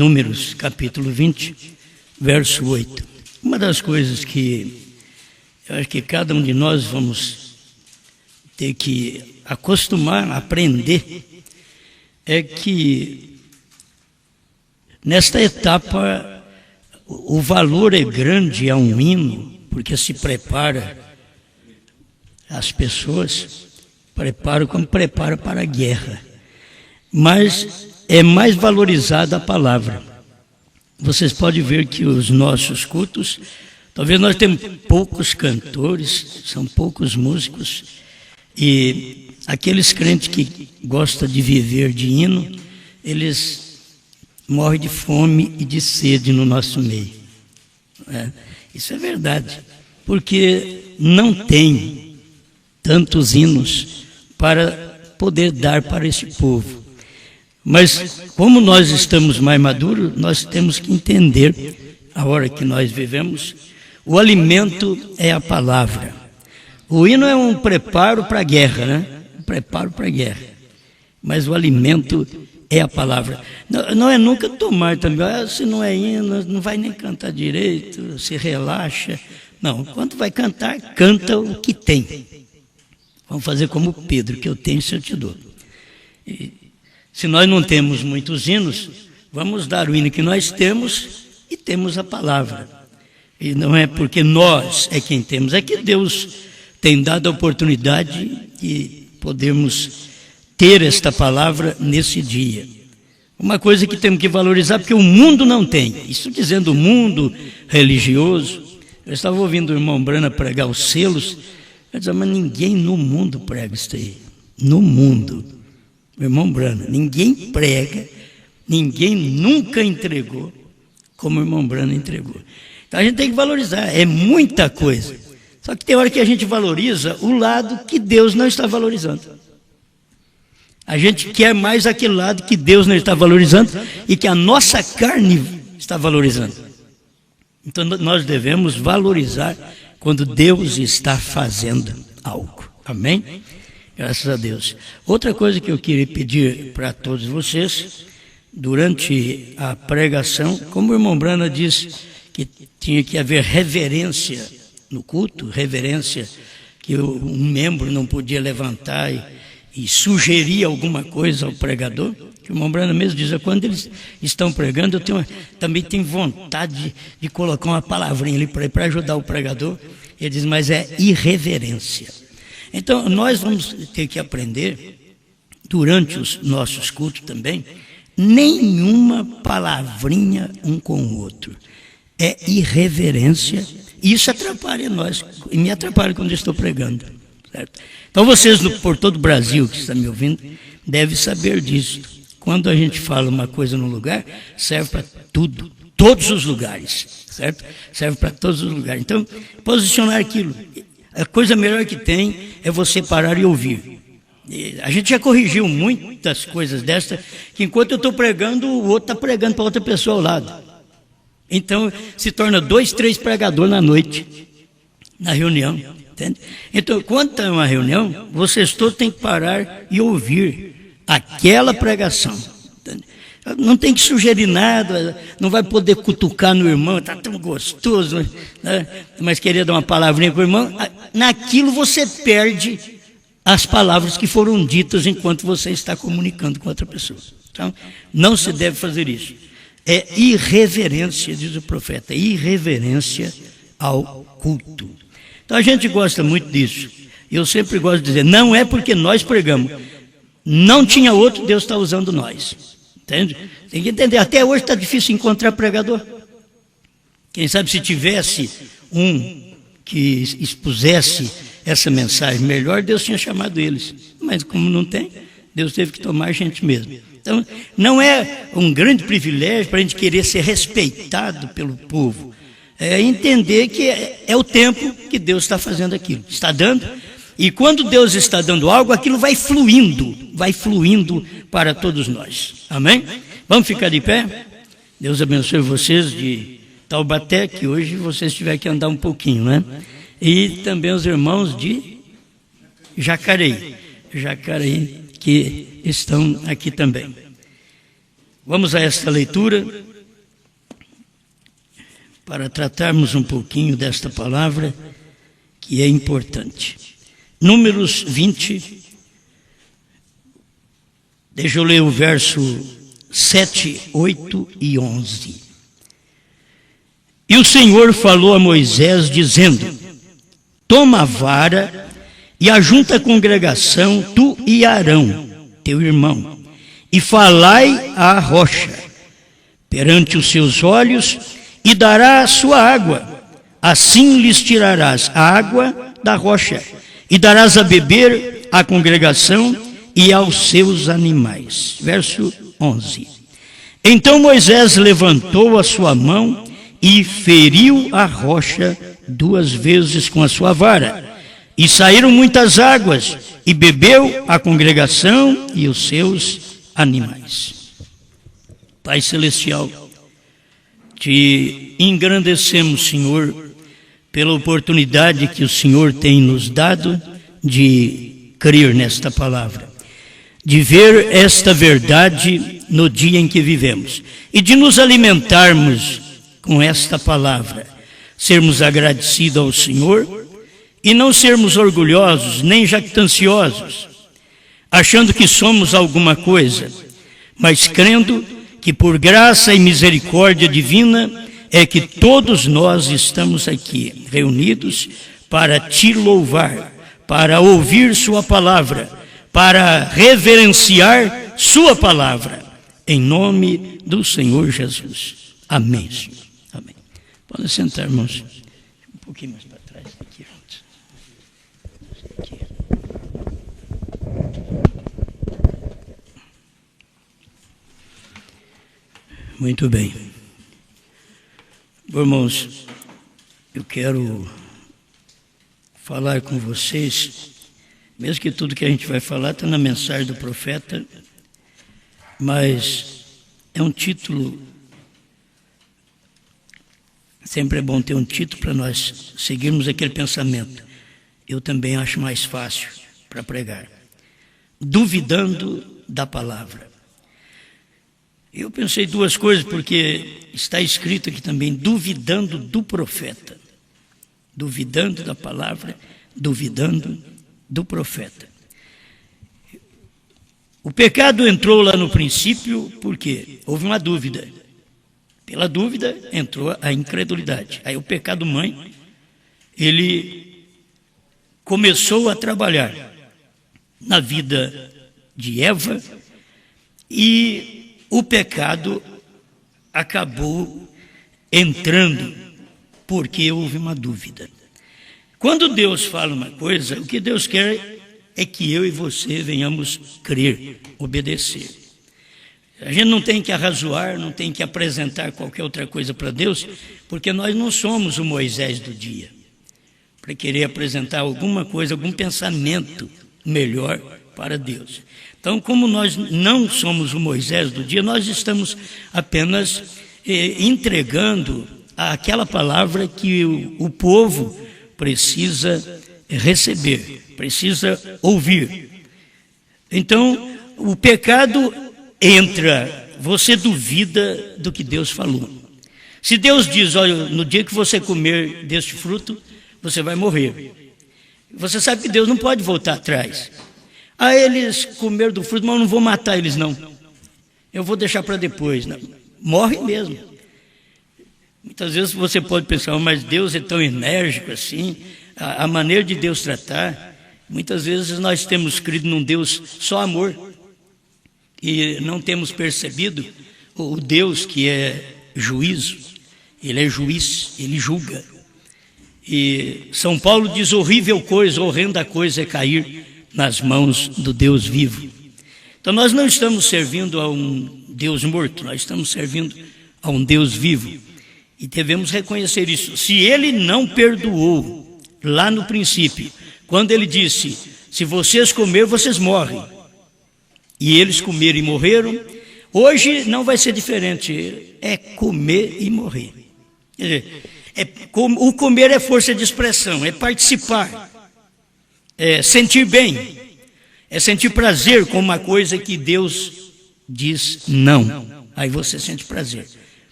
Números, capítulo 20, verso 8. Uma das coisas que eu acho que cada um de nós vamos ter que acostumar, aprender, é que nesta etapa o valor é grande a um hino, porque se prepara as pessoas, preparam como prepara para a guerra. Mas é mais valorizada a palavra. Vocês podem ver que os nossos cultos, talvez nós temos poucos cantores, são poucos músicos, e aqueles crentes que gostam de viver de hino, eles morrem de fome e de sede no nosso meio. Isso é verdade, porque não tem tantos hinos para poder dar para esse povo. Mas como nós estamos mais maduros, nós temos que entender, a hora que nós vivemos, o alimento é a palavra. O hino é um preparo para a guerra, né? Um preparo para a guerra. Mas o alimento é a palavra. Não é nunca tomar também, se não é hino, não vai nem cantar direito, se relaxa. Não, quando vai cantar, canta o que tem. Vamos fazer como Pedro, que eu tenho, isso eu te dou. Se nós não temos muitos hinos, vamos dar o hino que nós temos e temos a palavra. E não é porque nós é quem temos, é que Deus tem dado a oportunidade de podermos ter esta palavra nesse dia. Uma coisa que temos que valorizar, porque o mundo não tem. Isso dizendo o mundo religioso. Eu estava ouvindo o irmão Brana pregar os selos, eu disse, mas ninguém no mundo prega isso aí. No mundo. Meu irmão Brana, ninguém prega, ninguém nunca entregou como o irmão Brana entregou. Então a gente tem que valorizar, é muita coisa. Só que tem hora que a gente valoriza o lado que Deus não está valorizando. A gente quer mais aquele lado que Deus não está valorizando e que a nossa carne está valorizando. Então nós devemos valorizar quando Deus está fazendo algo. Amém? Graças a Deus. Outra coisa que eu queria pedir para todos vocês, durante a pregação, como o irmão Brana disse que tinha que haver reverência no culto, reverência que um membro não podia levantar e sugerir alguma coisa ao pregador, que o irmão Brana mesmo diz, quando eles estão pregando, também tenho vontade de colocar uma palavrinha ali para ajudar o pregador. Ele diz, mas é irreverência. Então, nós vamos ter que aprender, durante os nossos cultos também, nenhuma palavrinha um com o outro. É irreverência. E isso atrapalha nós, e me atrapalha quando eu estou pregando. Certo? Então, vocês por todo o Brasil que estão me ouvindo, devem saber disso. Quando a gente fala uma coisa num lugar, serve para tudo, todos os lugares. Certo? Serve para todos os lugares. Então, posicionar aquilo. A coisa melhor que tem é você parar e ouvir. A gente já corrigiu muitas coisas dessas, que enquanto eu estou pregando, o outro está pregando para outra pessoa ao lado. Então, se torna 2, 3 pregadores na noite, na reunião. Entende? Então, quando está uma reunião, vocês todos têm que parar e ouvir aquela pregação. Entende? Não tem que sugerir nada, não vai poder cutucar no irmão, está tão gostoso, né? Mas queria dar uma palavrinha para o irmão. Naquilo você perde as palavras que foram ditas enquanto você está comunicando com outra pessoa. Então, não se deve fazer isso. É irreverência, diz o profeta, irreverência ao culto. Então, a gente gosta muito disso. Eu sempre gosto de dizer, não é porque nós pregamos, não tinha outro, Deus está usando nós. Entende? Tem que entender, até hoje está difícil encontrar pregador. Quem sabe se tivesse um que expusesse essa mensagem melhor, Deus tinha chamado eles. Mas como não tem, Deus teve que tomar a gente mesmo. Então, não é um grande privilégio para a gente querer ser respeitado pelo povo. É entender que é o tempo que Deus está fazendo aquilo, está dando. E quando Deus está dando algo, aquilo vai fluindo para todos nós. Amém? Vamos ficar de pé? Deus abençoe vocês de Taubaté, que hoje vocês tiveram que andar um pouquinho, né? E também os irmãos de Jacareí, que estão aqui também. Vamos a esta leitura. para tratarmos um pouquinho desta palavra que é importante. Números 20, deixa eu ler o verso 7, 8 e 11. E o Senhor falou a Moisés, dizendo: toma a vara e ajunta a congregação, tu e Arão, teu irmão, e falai à rocha perante os seus olhos, e dará a sua água. Assim lhes tirarás a água da rocha, e darás a beber à congregação e aos seus animais. Verso 11. Então Moisés levantou a sua mão e feriu a rocha 2 vezes com a sua vara, e saíram muitas águas, e bebeu a congregação e os seus animais. Pai Celestial, te engrandecemos, Senhor, pela oportunidade que o Senhor tem nos dado de crer nesta palavra, de ver esta verdade no dia em que vivemos e de nos alimentarmos com esta palavra, sermos agradecidos ao Senhor e não sermos orgulhosos nem jactanciosos, achando que somos alguma coisa, mas crendo que por graça e misericórdia divina é que todos nós estamos aqui reunidos para te louvar, para ouvir sua palavra, para reverenciar sua palavra, em nome do Senhor Jesus. Amém, Senhor. Amém. Podem sentar, irmãos. Um pouquinho mais para trás aqui. Muito bem. Irmãos, eu quero falar com vocês, mesmo que tudo que a gente vai falar está na mensagem do profeta, mas é um título, sempre é bom ter um título para nós seguirmos aquele pensamento. Eu também acho mais fácil para pregar. Duvidando da palavra. Eu pensei 2 coisas, porque está escrito aqui também, duvidando do profeta. Duvidando da palavra, duvidando do profeta. O pecado entrou lá no princípio porque houve uma dúvida. Pela dúvida entrou a incredulidade. Aí o pecado mãe, ele começou a trabalhar na vida de Eva e o pecado acabou entrando porque houve uma dúvida. Quando Deus fala uma coisa, o que Deus quer é que eu e você venhamos crer, obedecer. A gente não tem que arrazoar, não tem que apresentar qualquer outra coisa para Deus, porque nós não somos o Moisés do dia, para querer apresentar alguma coisa, algum pensamento melhor para Deus. Então, como nós não somos o Moisés do dia, nós estamos apenas entregando aquela palavra que o povo precisa receber, precisa ouvir. Então, o pecado entra, você duvida do que Deus falou. Se Deus diz, olha, no dia que você comer deste fruto, você vai morrer. Você sabe que Deus não pode voltar atrás. Ah, eles comeram do fruto, mas eu não vou matar eles, não. Eu vou deixar para depois. Não. Morre mesmo. Muitas vezes você pode pensar, mas Deus é tão enérgico assim, a maneira de Deus tratar. Muitas vezes nós temos crido num Deus só amor e não temos percebido o Deus que é juízo. Ele é juiz, ele julga. E São Paulo diz, horrível coisa, horrenda coisa é cair nas mãos do Deus vivo. Então nós não estamos servindo a um Deus morto, nós estamos servindo a um Deus vivo. E devemos reconhecer isso. Se ele não perdoou lá no princípio, quando ele disse, se vocês comerem, vocês morrem. E eles comeram e morreram, hoje não vai ser diferente, é comer e morrer. O comer é força de expressão, é participar. É sentir bem, é sentir prazer com uma coisa que Deus diz não. Aí você sente prazer.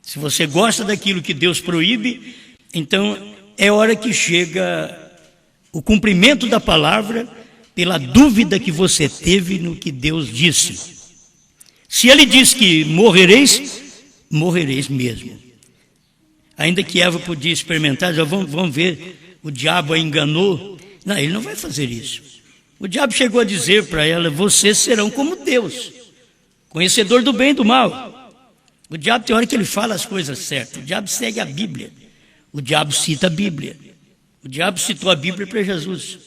Se você gosta daquilo que Deus proíbe, então é hora que chega o cumprimento da palavra pela dúvida que você teve no que Deus disse. Se ele diz que morrereis, morrereis mesmo. Ainda que Eva podia experimentar, já vamos ver, o diabo a enganou. Não, ele não vai fazer isso. O diabo chegou a dizer para ela: vocês serão como Deus, conhecedor do bem e do mal. O diabo tem hora que ele fala as coisas certas. O diabo segue a Bíblia. O diabo cita a Bíblia. O diabo citou a Bíblia para Jesus.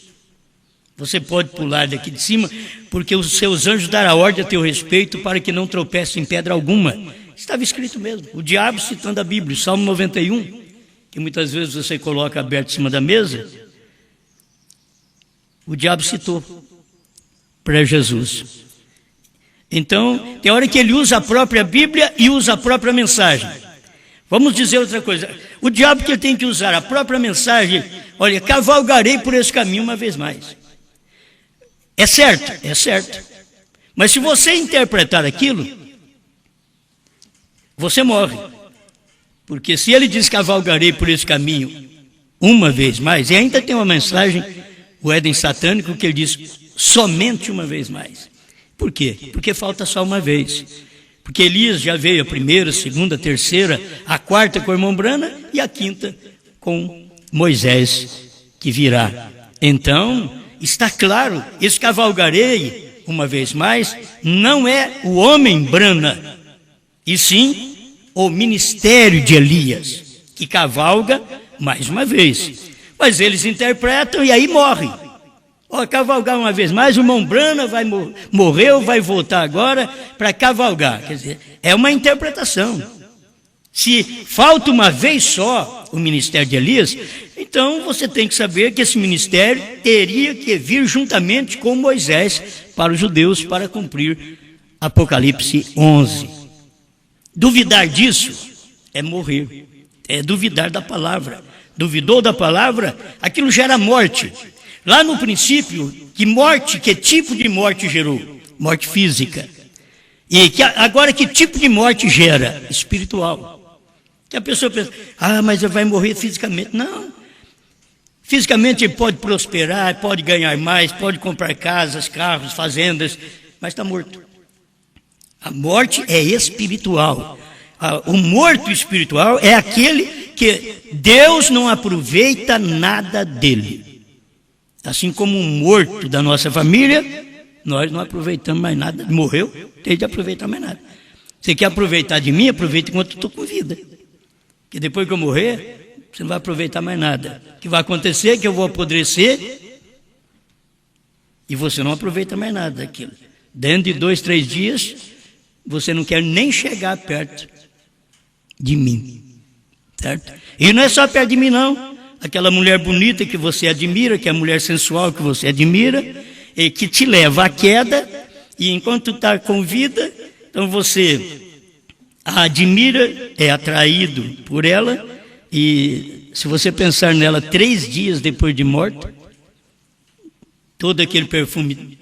Você pode pular daqui de cima, porque os seus anjos darão ordem a teu respeito para que não tropece em pedra alguma. Estava escrito mesmo. O diabo citando a Bíblia. Salmo 91, que muitas vezes você coloca aberto em cima da mesa. O diabo citou para Jesus. Então, tem hora que ele usa a própria Bíblia e usa a própria mensagem. Vamos dizer outra coisa. O diabo que tem que usar a própria mensagem, olha, cavalgarei por esse caminho uma vez mais. É certo? É certo. Mas se você interpretar aquilo, você morre. Porque se ele diz cavalgarei por esse caminho uma vez mais, e ainda tem uma mensagem, o Éden satânico, que ele diz somente uma vez mais. Por quê? Porque falta só uma vez. Porque Elias já veio a primeira, a segunda, a terceira, a quarta com a irmã Brana e a quinta com Moisés, que virá. Então, está claro, esse cavalgarei, uma vez mais, não é o homem Brana, e sim o ministério de Elias, que cavalga mais uma vez. Mas eles interpretam e aí morrem. Cavalgar uma vez mais, o irmão Brana morreu, vai voltar agora para cavalgar. Quer dizer, é uma interpretação. Se falta uma vez só o ministério de Elias, então você tem que saber que esse ministério teria que vir juntamente com Moisés para os judeus, para cumprir Apocalipse 11. Duvidar disso é morrer, é duvidar da palavra. Duvidou da palavra, aquilo gera morte. Lá no princípio, que tipo de morte gerou? Morte física. E agora que tipo de morte gera? Espiritual. Que a pessoa pensa, mas vai morrer fisicamente. Não. Fisicamente ele pode prosperar, pode ganhar mais, pode comprar casas, carros, fazendas, mas está morto. A morte é espiritual. O morto espiritual é aquele que Deus não aproveita nada dele. Assim como um morto da nossa família, nós não aproveitamos mais nada. Morreu, tem de aproveitar mais nada. Você quer aproveitar de mim? Aproveita enquanto eu estou com vida. Porque depois que eu morrer, você não vai aproveitar mais nada. O que vai acontecer é que eu vou apodrecer e você não aproveita mais nada daquilo. Dentro de 2, 3 dias, você não quer nem chegar perto de mim. Certo? E não é só perto de mim, não. Aquela mulher bonita que você admira, que é a mulher sensual que você admira, e que te leva à queda, e enquanto está com vida, então você a admira, é atraído por ela, e se você pensar nela 3 dias depois de morta, todo aquele perfume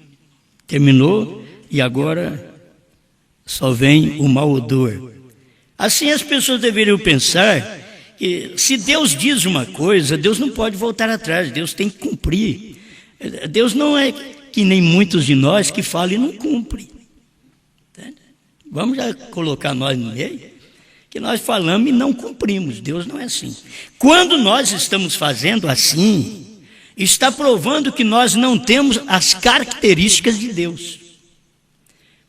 terminou, e agora só vem o mau odor. Assim as pessoas deveriam pensar que se Deus diz uma coisa, Deus não pode voltar atrás, Deus tem que cumprir. Deus não é que nem muitos de nós que falam e não cumprem. Vamos já colocar nós no meio, que nós falamos e não cumprimos. Deus não é assim. Quando nós estamos fazendo assim, está provando que nós não temos as características de Deus.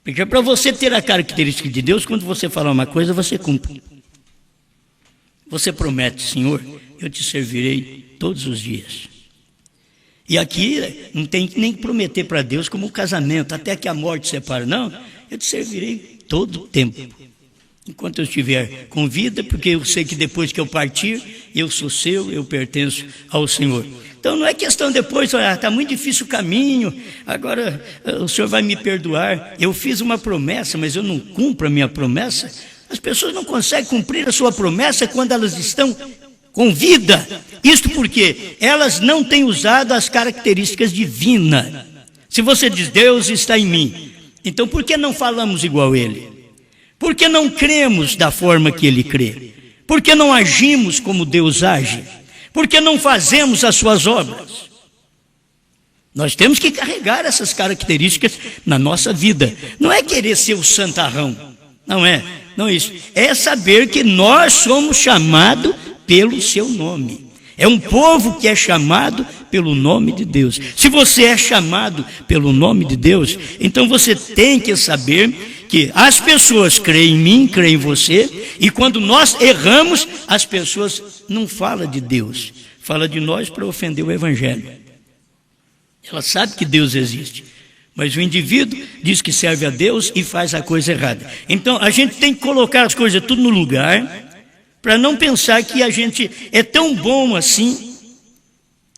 Porque para você ter a característica de Deus, quando você falar uma coisa, você cumpre. Você promete, Senhor, eu te servirei todos os dias. E aqui não tem nem que prometer para Deus como um casamento, até que a morte separe. Não, eu te servirei todo o tempo. Enquanto eu estiver com vida, porque eu sei que depois que eu partir, eu sou seu, eu pertenço ao Senhor. Então não é questão depois, está muito difícil o caminho, agora o Senhor vai me perdoar. Eu fiz uma promessa, mas eu não cumpro a minha promessa. As pessoas não conseguem cumprir a sua promessa quando elas estão com vida. Isto porque elas não têm usado as características divinas. Se você diz, Deus está em mim, então por que não falamos igual a Ele? Por que não cremos da forma que ele crê? Por que não agimos como Deus age? Por que não fazemos as suas obras? Nós temos que carregar essas características na nossa vida. Não é querer ser o santarrão, não é isso. É saber que nós somos chamados pelo seu nome. É um povo que é chamado pelo nome de Deus. Se você é chamado pelo nome de Deus, então você tem que saber que as pessoas creem em mim, creem em você, e quando nós erramos, as pessoas não falam de Deus, falam de nós para ofender o Evangelho. Ela sabe que Deus existe, mas o indivíduo diz que serve a Deus e faz a coisa errada. Então a gente tem que colocar as coisas tudo no lugar, para não pensar que a gente é tão bom assim,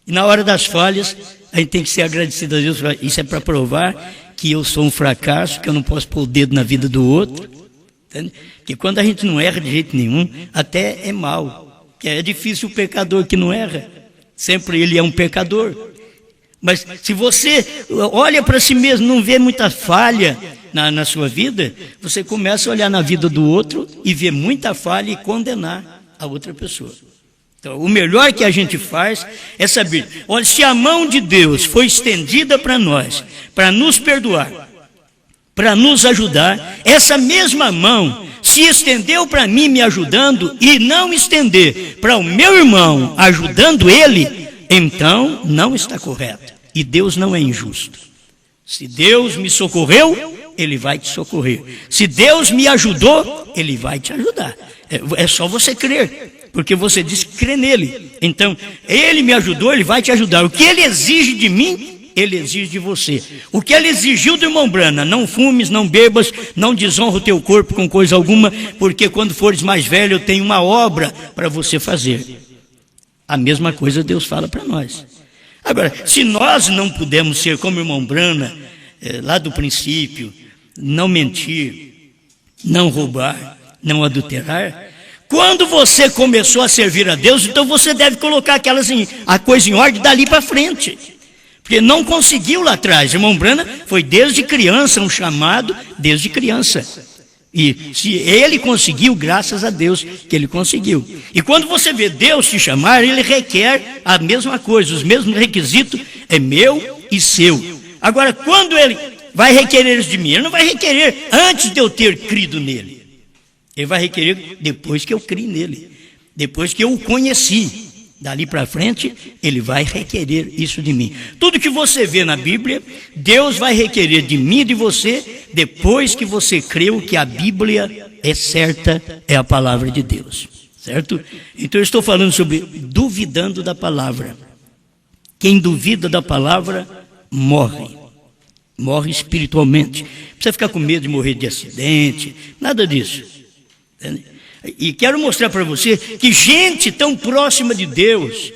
e na hora das falhas, a gente tem que ser agradecido a Deus. Isso é para provar que eu sou um fracasso, que eu não posso pôr o dedo na vida do outro. Entende? Porque quando a gente não erra de jeito nenhum, até é mal. Porque é difícil o pecador que não erra. Sempre ele é um pecador. Mas se você olha para si mesmo, não vê muita falha na sua vida, você começa a olhar na vida do outro e ver muita falha e condenar a outra pessoa. Então, o melhor que a gente faz é saber, olha, se a mão de Deus foi estendida para nós, para nos perdoar, para nos ajudar, essa mesma mão se estendeu para mim me ajudando e não estender para o meu irmão ajudando ele, então não está correto. E Deus não é injusto. Se Deus me socorreu, Ele vai te socorrer. Se Deus me ajudou, Ele vai te ajudar. É só você crer, porque você diz que crê nele. Então, Ele me ajudou, Ele vai te ajudar. O que Ele exige de mim, Ele exige de você. O que Ele exigiu do irmão Brana: não fumes, não bebas, não desonra o teu corpo com coisa alguma, porque quando fores mais velho eu tenho uma obra para você fazer. A mesma coisa Deus fala para nós. Agora, se nós não pudermos ser como o irmão Brana, lá do princípio, não mentir, não roubar, não adulterar, quando você começou a servir a Deus, então você deve colocar a coisa em ordem dali para frente. Porque não conseguiu lá atrás. O irmão Brana foi desde criança, um chamado desde criança. E se ele conseguiu, graças a Deus que ele conseguiu. E quando você vê Deus te chamar, ele requer a mesma coisa, os mesmos requisitos, é meu e seu. Agora, quando ele vai requerer isso de mim, ele não vai requerer antes de eu ter crido nele. Ele vai requerer depois que eu criei nele, depois que eu o conheci. Dali para frente, ele vai requerer isso de mim. Tudo que você vê na Bíblia, Deus vai requerer de mim e de você, depois que você creu que a Bíblia é certa, é a palavra de Deus. Certo? Então eu estou falando sobre duvidando da palavra. Quem duvida da palavra, morre. Morre espiritualmente. Não precisa ficar com medo de morrer de acidente, nada disso. Entende? E quero mostrar para você que gente tão próxima de Deus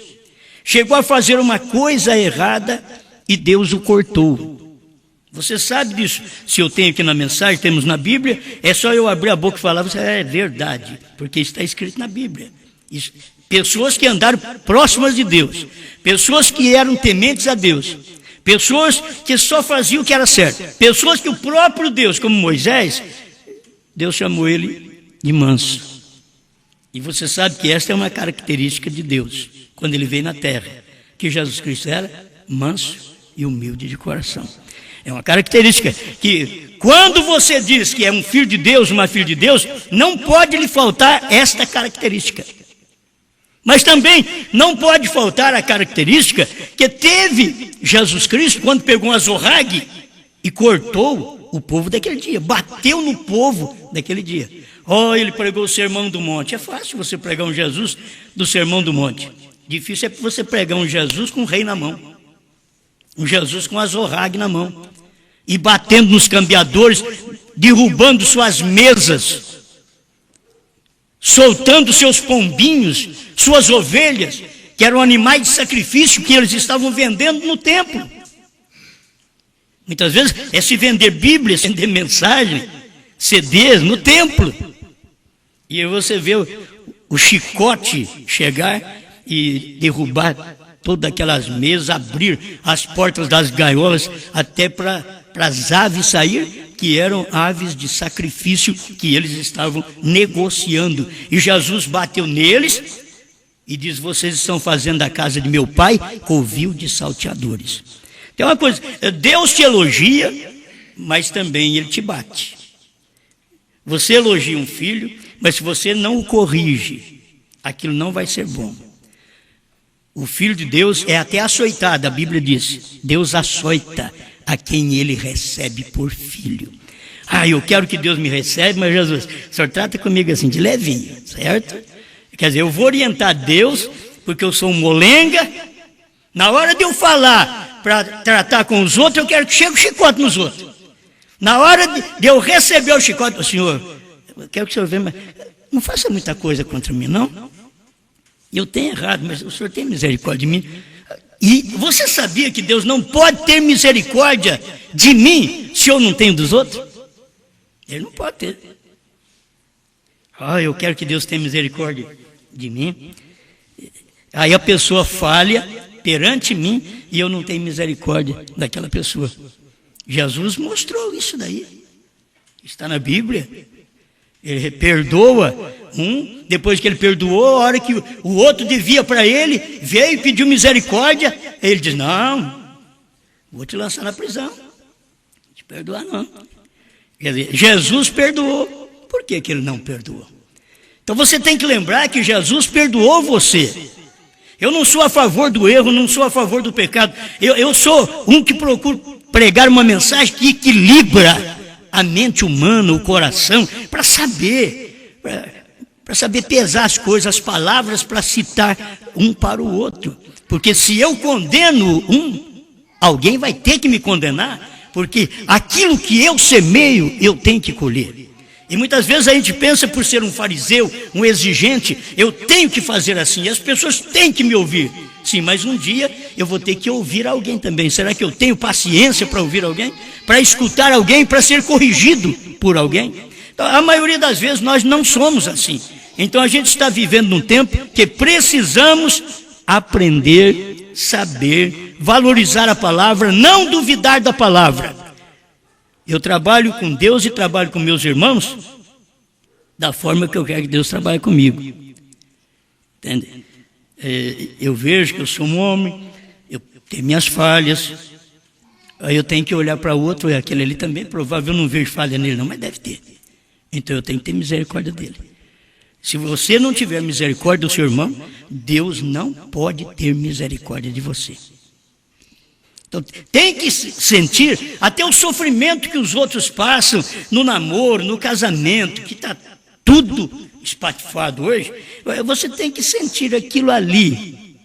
chegou a fazer uma coisa errada e Deus o cortou. Você sabe disso. Se eu tenho aqui na mensagem, temos na Bíblia, é só eu abrir a boca e falar, você é verdade, porque está escrito na Bíblia. Isso. Pessoas que andaram próximas de Deus, pessoas que eram tementes a Deus, pessoas que só faziam o que era certo, pessoas que o próprio Deus, como Moisés, Deus chamou ele de manso. E você sabe que esta é uma característica de Deus, quando ele veio na terra, que Jesus Cristo era manso e humilde de coração. É uma característica que, quando você diz que é um filho de Deus, uma filha de Deus, não pode lhe faltar esta característica. Mas também não pode faltar a característica que teve Jesus Cristo quando pegou um azorrague e cortou o povo daquele dia, bateu no povo daquele dia. Ele pregou o Sermão do Monte. É fácil você pregar um Jesus do Sermão do Monte. Difícil é você pregar um Jesus com o rei na mão. Um Jesus com azorrague na mão. E batendo nos cambiadores, derrubando suas mesas, soltando seus pombinhos, suas ovelhas, que eram animais de sacrifício que eles estavam vendendo no templo. Muitas vezes é se vender Bíblia, vender mensagem, CDs no templo. E aí você vê o chicote chegar e derrubar todas aquelas mesas, abrir as portas das gaiolas até para as aves sair, que eram aves de sacrifício que eles estavam negociando. E Jesus bateu neles e diz: vocês estão fazendo da casa de meu pai covil de salteadores. Tem uma coisa, Deus te elogia, mas também Ele te bate. Você elogia um filho, mas se você não o corrige, aquilo não vai ser bom. O Filho de Deus é até açoitado, a Bíblia diz: Deus açoita a quem Ele recebe por filho. Eu quero que Deus me receba, mas Jesus, o Senhor trata comigo assim, de levinho, certo? Quer dizer, eu vou orientar Deus, porque eu sou um molenga. Na hora de eu falar para tratar com os outros, eu quero que chegue o chicote nos outros. Na hora de eu receber o chicote, o Senhor, eu quero que o Senhor venha, mas não faça muita coisa contra mim, não. Eu tenho errado, mas o Senhor tem misericórdia de mim. E você sabia que Deus não pode ter misericórdia de mim se eu não tenho dos outros? Ele não pode ter. Eu quero que Deus tenha misericórdia de mim. Aí a pessoa falha perante mim e eu não tenho misericórdia daquela pessoa. Jesus mostrou isso daí. Está na Bíblia. Ele perdoa um, depois que ele perdoou, a hora que o outro devia para ele, veio e pediu misericórdia, ele diz: não, vou te lançar na prisão, não te perdoar não. Quer dizer, Jesus perdoou, por que ele não perdoou? Então você tem que lembrar que Jesus perdoou você. Eu não sou a favor do erro, não sou a favor do pecado, eu sou um que procura pregar uma mensagem que equilibra a mente humana, o coração, para saber pesar as coisas, as palavras, para citar um para o outro. Porque se eu condeno alguém vai ter que me condenar, porque aquilo que eu semeio, eu tenho que colher. E muitas vezes a gente pensa, por ser um fariseu, um exigente, eu tenho que fazer assim, e as pessoas têm que me ouvir. Sim, mas um dia eu vou ter que ouvir alguém também. Será que eu tenho paciência para ouvir alguém? Para escutar alguém? Para ser corrigido por alguém? Então, a maioria das vezes nós não somos assim. Então a gente está vivendo num tempo que precisamos aprender, saber, valorizar a palavra, não duvidar da palavra. Eu trabalho com Deus e trabalho com meus irmãos da forma que eu quero que Deus trabalhe comigo. Entende? Eu vejo que eu sou um homem, eu tenho minhas falhas, aí eu tenho que olhar para o outro, e aquele ali também, provável, eu não vejo falha nele não, mas deve ter. Então eu tenho que ter misericórdia dele. Se você não tiver misericórdia do seu irmão, Deus não pode ter misericórdia de você. Então tem que sentir até o sofrimento que os outros passam no namoro, no casamento, que está tudo espatifado hoje. Você tem que sentir aquilo ali,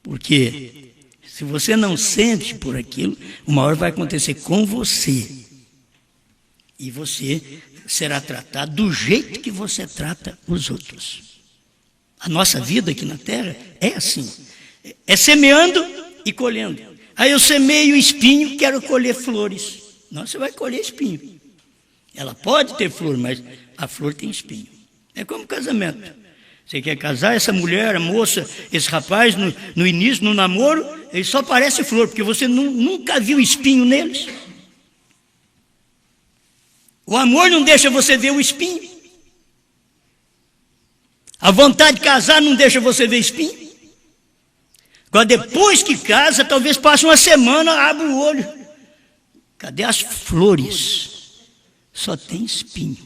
porque se você não sente por aquilo, uma hora vai acontecer com você, e você será tratado do jeito que você trata os outros. A nossa vida aqui na terra é assim, é semeando e colhendo. Aí eu semeio espinho, quero colher flores. Não, você vai colher espinho. Ela pode ter flor, mas a flor tem espinho. É como casamento. Você quer casar, essa mulher, a moça, esse rapaz, no início, no namoro, ele só parece flor, porque você nunca viu espinho neles. O amor não deixa você ver o espinho. A vontade de casar não deixa você ver espinho. Agora, depois que casa, talvez passe uma semana, abre o olho. Cadê as flores? Só tem espinho.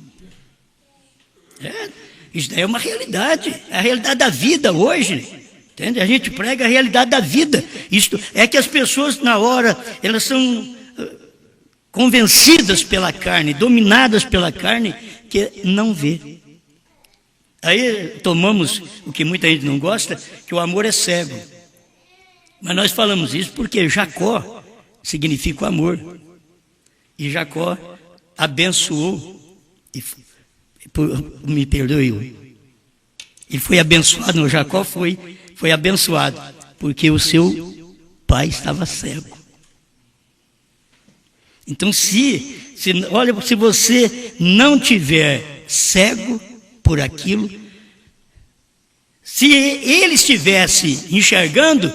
Isso daí é uma realidade, é a realidade da vida hoje. Entende? A gente prega a realidade da vida. Isto é que as pessoas, na hora, elas são convencidas pela carne, dominadas pela carne, que não vê. Aí tomamos o que muita gente não gosta, que o amor é cego. Mas nós falamos isso porque Jacó significa o amor. E Jacó abençoou, me perdoe, ele foi abençoado, não, Jacó foi abençoado, porque o seu pai estava cego. Então se você não tiver cego por aquilo, se ele estivesse enxergando,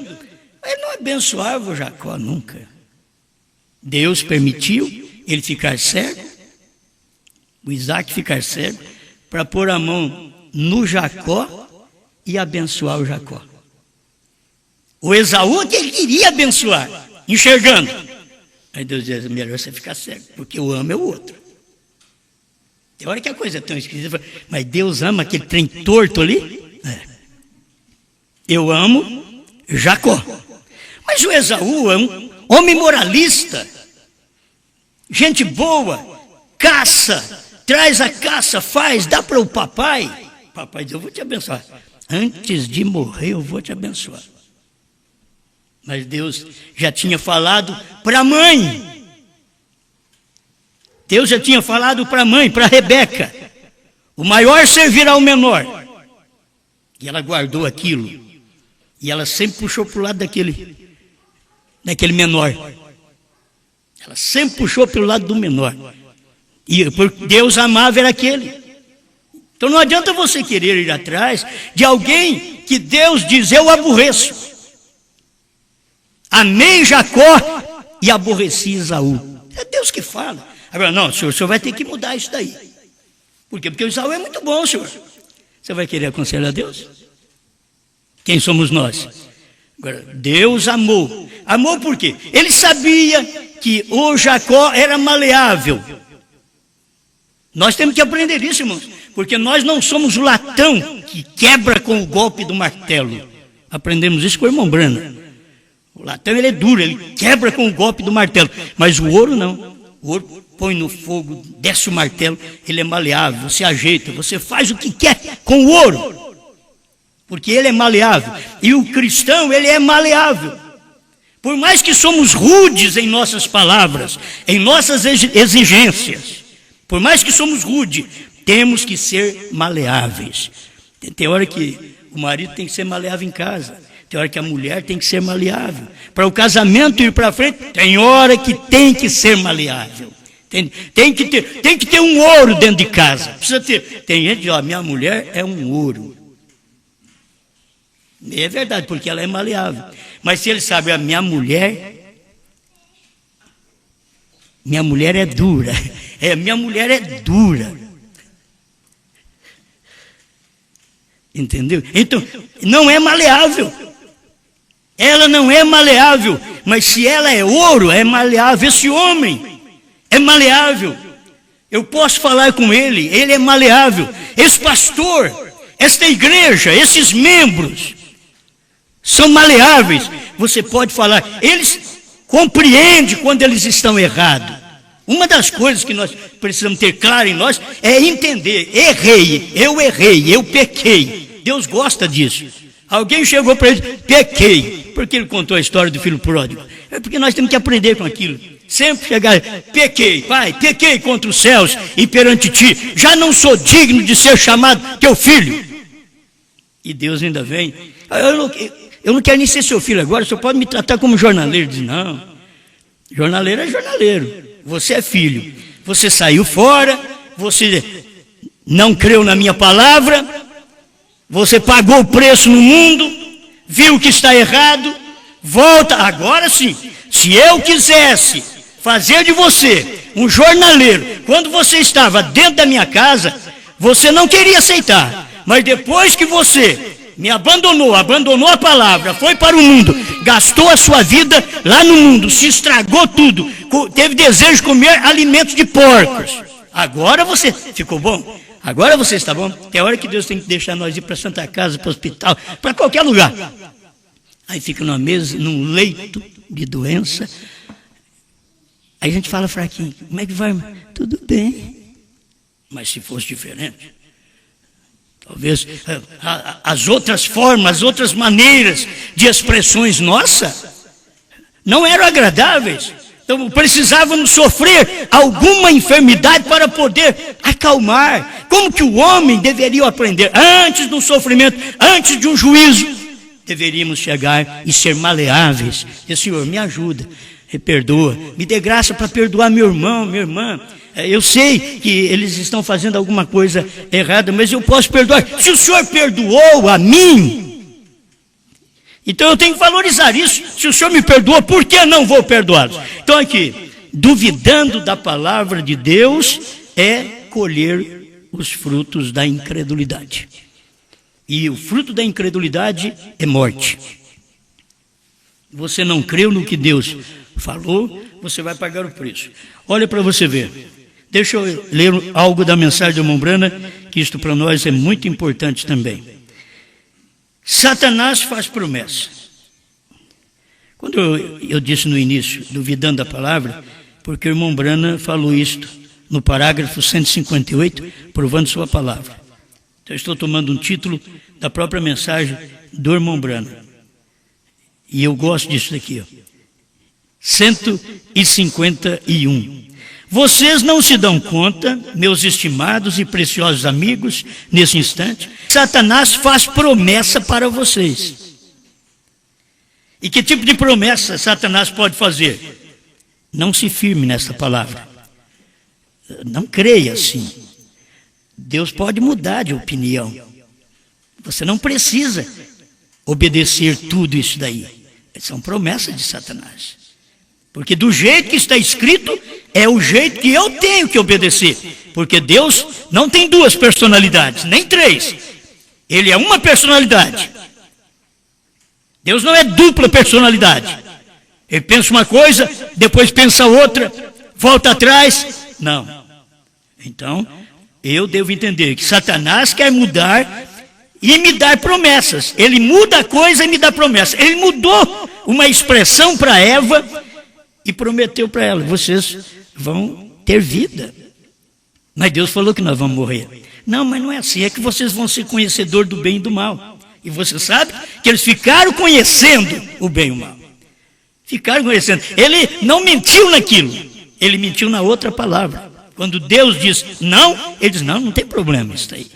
ele não abençoava o Jacó nunca. Deus permitiu ele ficar cego o Isaac ficar cego, para pôr a mão no Jacó e abençoar o Jacó. O Esaú que ele queria abençoar, enxergando. Aí Deus diz, melhor você ficar cego, porque eu amo é o outro. Tem hora que a coisa é tão esquisita, mas Deus ama aquele trem torto ali? Eu amo Jacó. Mas o Esaú é um homem moralista, gente boa, caça, traz a caça, faz, dá para o papai. Papai diz, eu vou te abençoar. Antes de morrer eu vou te abençoar. Mas Deus já tinha falado para a mãe. Deus já tinha falado para a mãe, para Rebeca. O maior servirá ao menor. E ela guardou aquilo. E ela sempre puxou para o lado daquele menor. Ela sempre puxou pelo lado do menor. E porque Deus amava era aquele. Então não adianta você querer ir atrás de alguém que Deus diz, eu aborreço. Amei Jacó e aborreci Esaú. É Deus que fala. Agora, não, o senhor vai ter que mudar isso daí. Por quê? Porque o Esaú é muito bom, senhor. Você vai querer aconselhar a Deus? Quem somos nós? Agora, Deus amou. Amou por quê? Ele sabia que o Jacó era maleável. Nós temos que aprender isso, irmãos. Porque nós não somos o latão que quebra com o golpe do martelo. Aprendemos isso com o irmão Brana. O latão ele é duro, ele quebra com o golpe do martelo. Mas o ouro não. O ouro põe no fogo, desce o martelo, ele é maleável, você ajeita, você faz o que quer com o ouro. Porque ele é maleável. E o cristão, ele é maleável. Por mais que somos rudes em nossas palavras, em nossas exigências, por mais que somos rudes, temos que ser maleáveis. Tem hora que o marido tem que ser maleável em casa. Tem hora que a mulher tem que ser maleável. Para o casamento ir para frente, tem hora que tem que ser maleável. Tem que ter um ouro dentro de casa. Precisa ter. Tem gente que diz, minha mulher é um ouro. É verdade, porque ela é maleável. Mas se ele sabe, a minha mulher é dura. Minha mulher é dura. Entendeu? Então, não é maleável. Ela não é maleável, mas se ela é ouro, é maleável. Esse homem é maleável. Eu posso falar com ele, ele é maleável. Esse pastor, esta igreja, esses membros são maleáveis. Você pode falar, eles compreendem quando eles estão errados. Uma das coisas que nós precisamos ter claro em nós é entender, errei, eu pequei. Deus gosta disso. Alguém chegou para ele, pequei, porque ele contou a história do filho pródigo. É porque nós temos que aprender com aquilo. Sempre chegar, pequei, pai, pequei contra os céus e perante ti, já não sou digno de ser chamado teu filho. E Deus ainda vem, eu não quero nem ser seu filho agora, o senhor pode me tratar como jornaleiro. Diz, não, jornaleiro é jornaleiro, você é filho, você saiu fora, você não creu na minha palavra, você pagou o preço no mundo, viu que está errado, volta, agora sim, se eu quisesse fazer de você um jornaleiro, quando você estava dentro da minha casa, você não queria aceitar, mas depois que você me abandonou a palavra, foi para o mundo, gastou a sua vida lá no mundo, se estragou tudo, teve desejo de comer alimentos de porcos, agora você ficou bom? Agora você está bom? Tem hora que Deus tem que deixar nós ir para a Santa Casa, para o hospital, para qualquer lugar. Aí fica numa mesa, num leito de doença. Aí a gente fala fraquinho, como é que vai? Tudo bem. Mas se fosse diferente, talvez as outras formas, as outras maneiras de expressões nossas não eram agradáveis. Então precisávamos sofrer alguma enfermidade para poder acalmar. Como que o homem deveria aprender? Antes do sofrimento, antes de um juízo, deveríamos chegar e ser maleáveis. Dizer, Senhor, me ajuda, me perdoa, me dê graça para perdoar meu irmão, minha irmã. Eu sei que eles estão fazendo alguma coisa errada, mas eu posso perdoar. Se o Senhor perdoou a mim, então eu tenho que valorizar isso. Se o Senhor me perdoou, por que não vou perdoá-los? Então aqui, duvidando da palavra de Deus é colher os frutos da incredulidade. E o fruto da incredulidade é morte. Você não creu no que Deus falou, você vai pagar o preço. Olha para você ver. Deixa eu ler algo da mensagem de irmão Branham, que isto para nós é muito importante também. Satanás faz promessa. Quando eu disse no início, duvidando da palavra, porque o irmão Branham falou isto no parágrafo 158, provando sua palavra. Então, estou tomando um título da própria mensagem do irmão Branham. E eu gosto disso daqui, ó. 151. Vocês não se dão conta, meus estimados e preciosos amigos, nesse instante, Satanás faz promessa para vocês. E que tipo de promessa Satanás pode fazer? Não se firme nessa palavra. Não creia assim. Deus pode mudar de opinião. Você não precisa obedecer tudo isso daí. São promessas de Satanás. Porque do jeito que está escrito, é o jeito que eu tenho que obedecer. Porque Deus não tem duas personalidades, nem três. Ele é uma personalidade. Deus não é dupla personalidade. Ele pensa uma coisa, depois pensa outra, volta atrás. Não. Então, eu devo entender que Satanás quer mudar e me dar promessas. Ele muda a coisa e me dá promessa. Ele mudou uma expressão para Eva e prometeu para ela: vocês vão ter vida. Mas Deus falou que nós vamos morrer. Não, mas não é assim. É que vocês vão ser conhecedores do bem e do mal. E você sabe que eles ficaram conhecendo o bem e o mal. Ficaram conhecendo. Ele não mentiu naquilo. Ele mentiu na outra palavra. Quando Deus diz não, ele diz: não tem problema isso aí.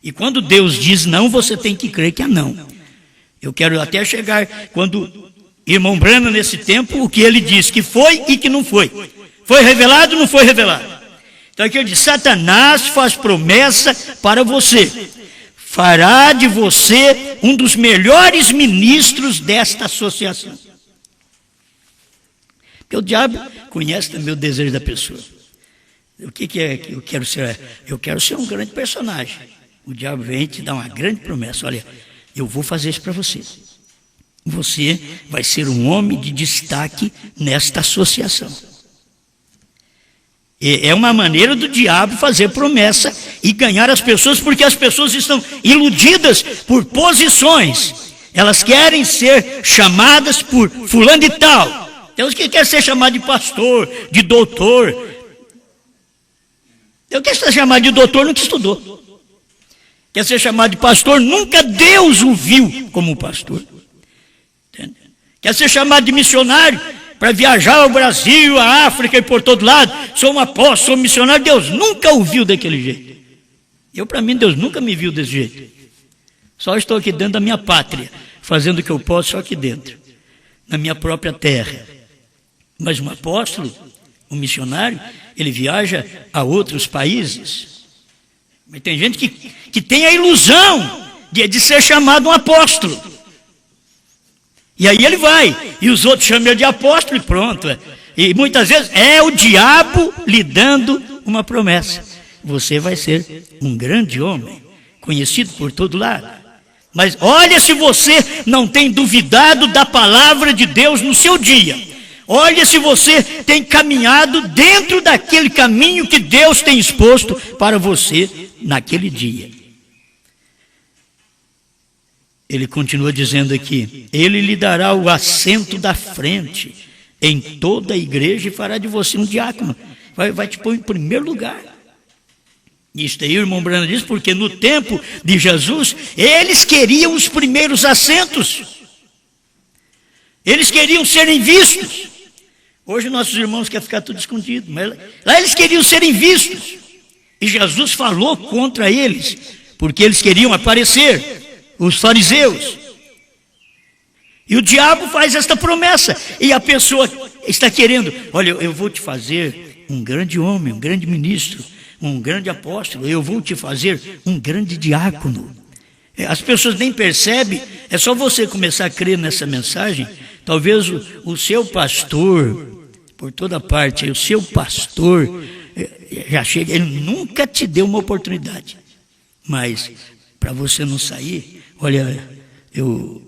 E quando Deus diz não, você tem que crer que é não. Eu quero até chegar quando irmão Branham, nesse tempo, o que ele diz que foi e que não foi. Foi revelado ou não foi revelado? Então aqui ele diz: Satanás faz promessa para você. Fará de você um dos melhores ministros desta associação. Porque o diabo conhece também o desejo da pessoa. O que é que eu quero ser? Eu quero ser um grande personagem. O diabo vem te dar uma grande promessa. Olha, eu vou fazer isso para você. Você vai ser um homem de destaque nesta associação. É uma maneira do diabo fazer promessa e ganhar as pessoas, porque as pessoas estão iludidas por posições. Elas querem ser chamadas por fulano de tal. Tem uns que querem ser chamados de pastor, de doutor. Eu quero ser chamado de doutor, nunca estudou. Quer ser chamado de pastor, nunca Deus o viu como pastor. Entende? Quer ser chamado de missionário, para viajar ao Brasil, à África e por todo lado. Sou um apóstolo, sou um missionário. Deus nunca o viu daquele jeito. Para mim, Deus nunca me viu desse jeito. Só estou aqui dentro da minha pátria, fazendo o que eu posso só aqui dentro, na minha própria terra. Mas um apóstolo, um missionário, ele viaja a outros países. Mas tem gente que tem a ilusão de ser chamado um apóstolo. E aí ele vai, e os outros chamam ele de apóstolo e pronto. E muitas vezes é o diabo lhe dando uma promessa. Você vai ser um grande homem, conhecido por todo lado. Mas olha se você não tem duvidado da palavra de Deus no seu dia. Olha se você tem caminhado dentro daquele caminho que Deus tem exposto para você naquele dia. Ele continua dizendo aqui: ele lhe dará o assento da frente em toda a igreja e fará de você um diácono. Vai te pôr em primeiro lugar. Isto aí o irmão Branham diz, porque no tempo de Jesus, eles queriam os primeiros assentos. Eles queriam serem vistos. Hoje nossos irmãos querem ficar tudo escondido, mas lá eles queriam serem vistos. E Jesus falou contra eles, porque eles queriam aparecer. Os fariseus. E o diabo faz esta promessa. E a pessoa está querendo: olha, eu vou te fazer um grande homem, um grande ministro, um grande apóstolo. Eu vou te fazer um grande diácono. As pessoas nem percebem. É só você começar a crer nessa mensagem. Talvez o seu pastor, por toda parte, o seu pastor, já chega, ele nunca te deu uma oportunidade. Mas, para você não sair, olha, eu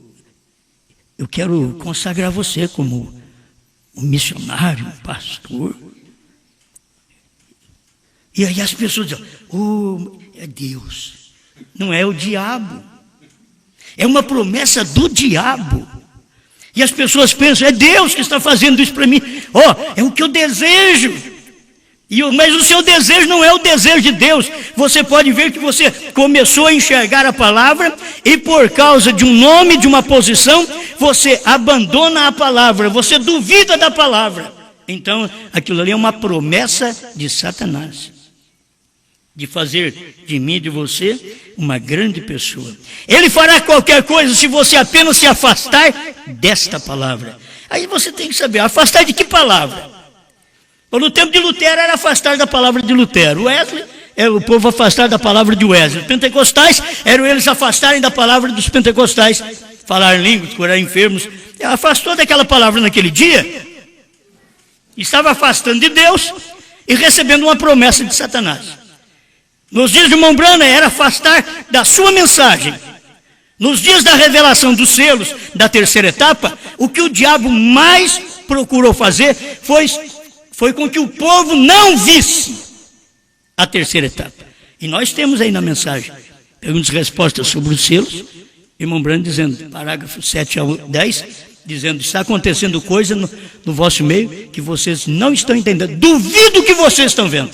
quero consagrar você como um missionário, um pastor. E aí as pessoas dizem, é Deus, não é o diabo. É uma promessa do diabo. E as pessoas pensam, é Deus que está fazendo isso para mim. É o que eu desejo. Mas o seu desejo não é o desejo de Deus. Você pode ver que você começou a enxergar a palavra e por causa de um nome, de uma posição, você abandona a palavra, você duvida da palavra. Então, aquilo ali é uma promessa de Satanás, de fazer de mim e de você uma grande pessoa. Ele fará qualquer coisa se você apenas se afastar desta palavra. Aí você tem que saber, afastar de que palavra? No tempo de Lutero era afastar da palavra de Lutero. Wesley era o povo afastar da palavra de Wesley. Os pentecostais eram eles afastarem da palavra dos pentecostais. Falar línguas, curar enfermos. Afastou daquela palavra naquele dia. Estava afastando de Deus e recebendo uma promessa de Satanás. Nos dias de Mombrana era afastar da sua mensagem. Nos dias da revelação dos selos, da terceira etapa, o que o diabo mais procurou fazer foi com que o povo não visse a terceira etapa. E nós temos aí na mensagem perguntas e respostas sobre os selos, e Mombrana dizendo, parágrafo 7 ao 10, dizendo, está acontecendo coisa no vosso meio que vocês não estão entendendo. Duvido que vocês estão vendo.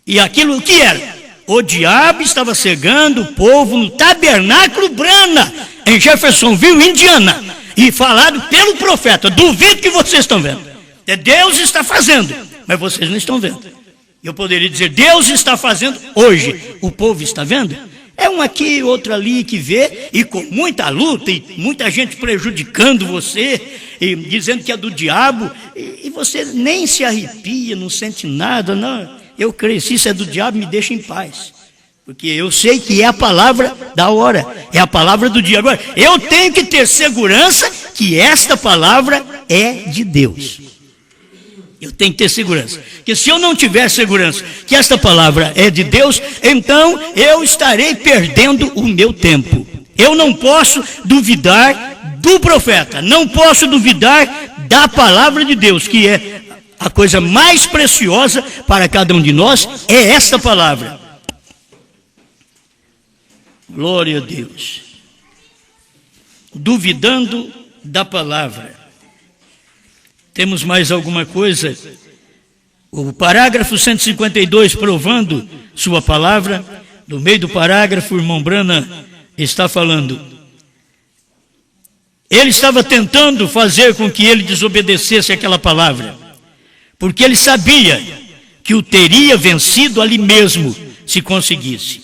E aquilo que era? O diabo estava cegando o povo no tabernáculo Brana, em Jeffersonville, Indiana, e falado pelo profeta, duvido que vocês estão vendo. Deus está fazendo, mas vocês não estão vendo. Eu poderia dizer, Deus está fazendo hoje, o povo está vendo? É um aqui, outro ali que vê, e com muita luta, e muita gente prejudicando você, e dizendo que é do diabo, e você nem se arrepia, não sente nada, não. Eu creio, se isso é do diabo, me deixa em paz. Porque eu sei que é a palavra da hora, é a palavra do dia. Agora, eu tenho que ter segurança que esta palavra é de Deus. Eu tenho que ter segurança. Porque se eu não tiver segurança que esta palavra é de Deus, então eu estarei perdendo o meu tempo. Eu não posso duvidar do profeta, não posso duvidar da palavra de Deus, que é a coisa mais preciosa para cada um de nós, é esta palavra. Glória a Deus. Duvidando da palavra. Temos mais alguma coisa? O parágrafo 152, provando sua palavra. No meio do parágrafo, o irmão Brana está falando. Ele estava tentando fazer com que ele desobedecesse aquela palavra, porque ele sabia que o teria vencido ali mesmo, se conseguisse.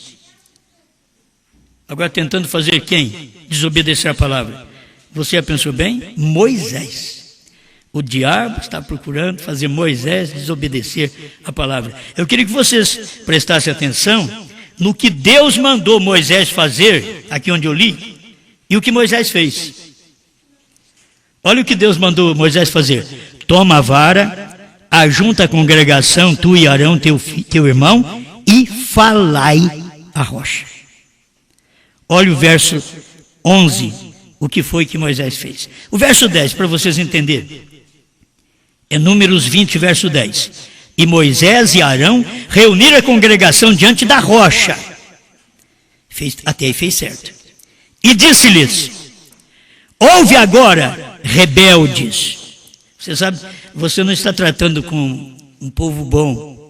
Agora tentando fazer quem? Desobedecer a palavra. Você já pensou bem? Moisés. O diabo está procurando fazer Moisés desobedecer a palavra. Eu queria que vocês prestassem atenção no que Deus mandou Moisés fazer, aqui onde eu li, e o que Moisés fez. Olha o que Deus mandou Moisés fazer. Toma a vara, ajunta a congregação, tu e Arão, teu irmão, e falai a rocha. Olha o verso 11, o que foi que Moisés fez. O verso 10, para vocês entenderem. É Números 20, verso 10. E Moisés e Arão reuniram a congregação diante da rocha. Até aí fez certo. E disse-lhes, ouve agora, rebeldes. Você sabe, você não está tratando com um povo bom.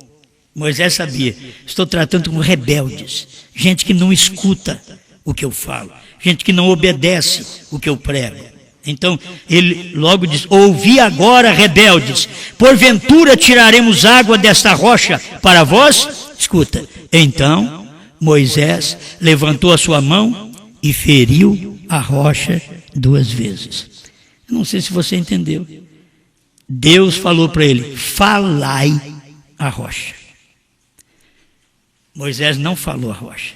Moisés sabia, estou tratando com rebeldes. Gente que não escuta o que eu falo. Gente que não obedece o que eu prego. Então, ele logo diz, ouvi agora, rebeldes, porventura tiraremos água desta rocha para vós? Escuta, então Moisés levantou a sua mão e feriu a rocha 2 vezes. Eu não sei se você entendeu. Deus falou para ele, falai a rocha. Moisés não falou a rocha.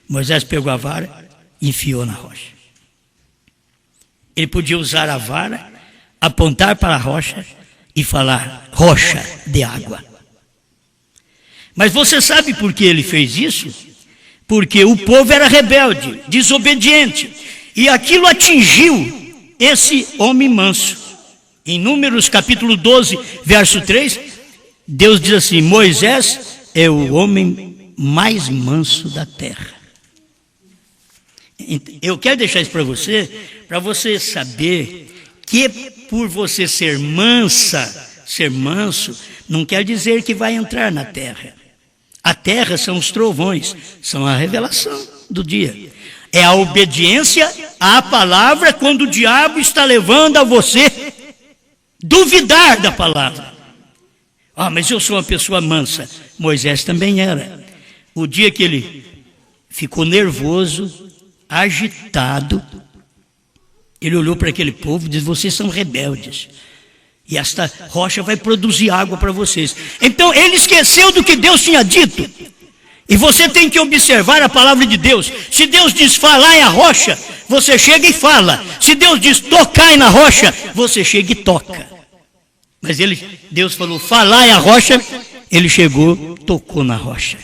Moisés pegou a vara e enfiou na rocha. Ele podia usar a vara, apontar para a rocha e falar, rocha de água. Mas você sabe por que ele fez isso? Porque o povo era rebelde, desobediente, e aquilo atingiu esse homem manso. Em Números capítulo 12, verso 3, Deus diz assim: Moisés é o homem mais manso da terra. Eu quero deixar isso para você saber que por você ser manso, não quer dizer que vai entrar na terra. A terra são os trovões, são a revelação do dia. É a obediência à palavra quando o diabo está levando a você duvidar da palavra. Ah, mas eu sou uma pessoa mansa. Moisés também era. O dia que ele ficou nervoso, agitado, ele olhou para aquele povo e disse: vocês são rebeldes, e esta rocha vai produzir água para vocês. Então ele esqueceu do que Deus tinha dito. E você tem que observar a palavra de Deus. Se Deus diz falai a rocha, você chega e fala. Se Deus diz tocai na rocha, você chega e toca. Mas Deus falou falai a rocha, ele chegou, tocou na rocha.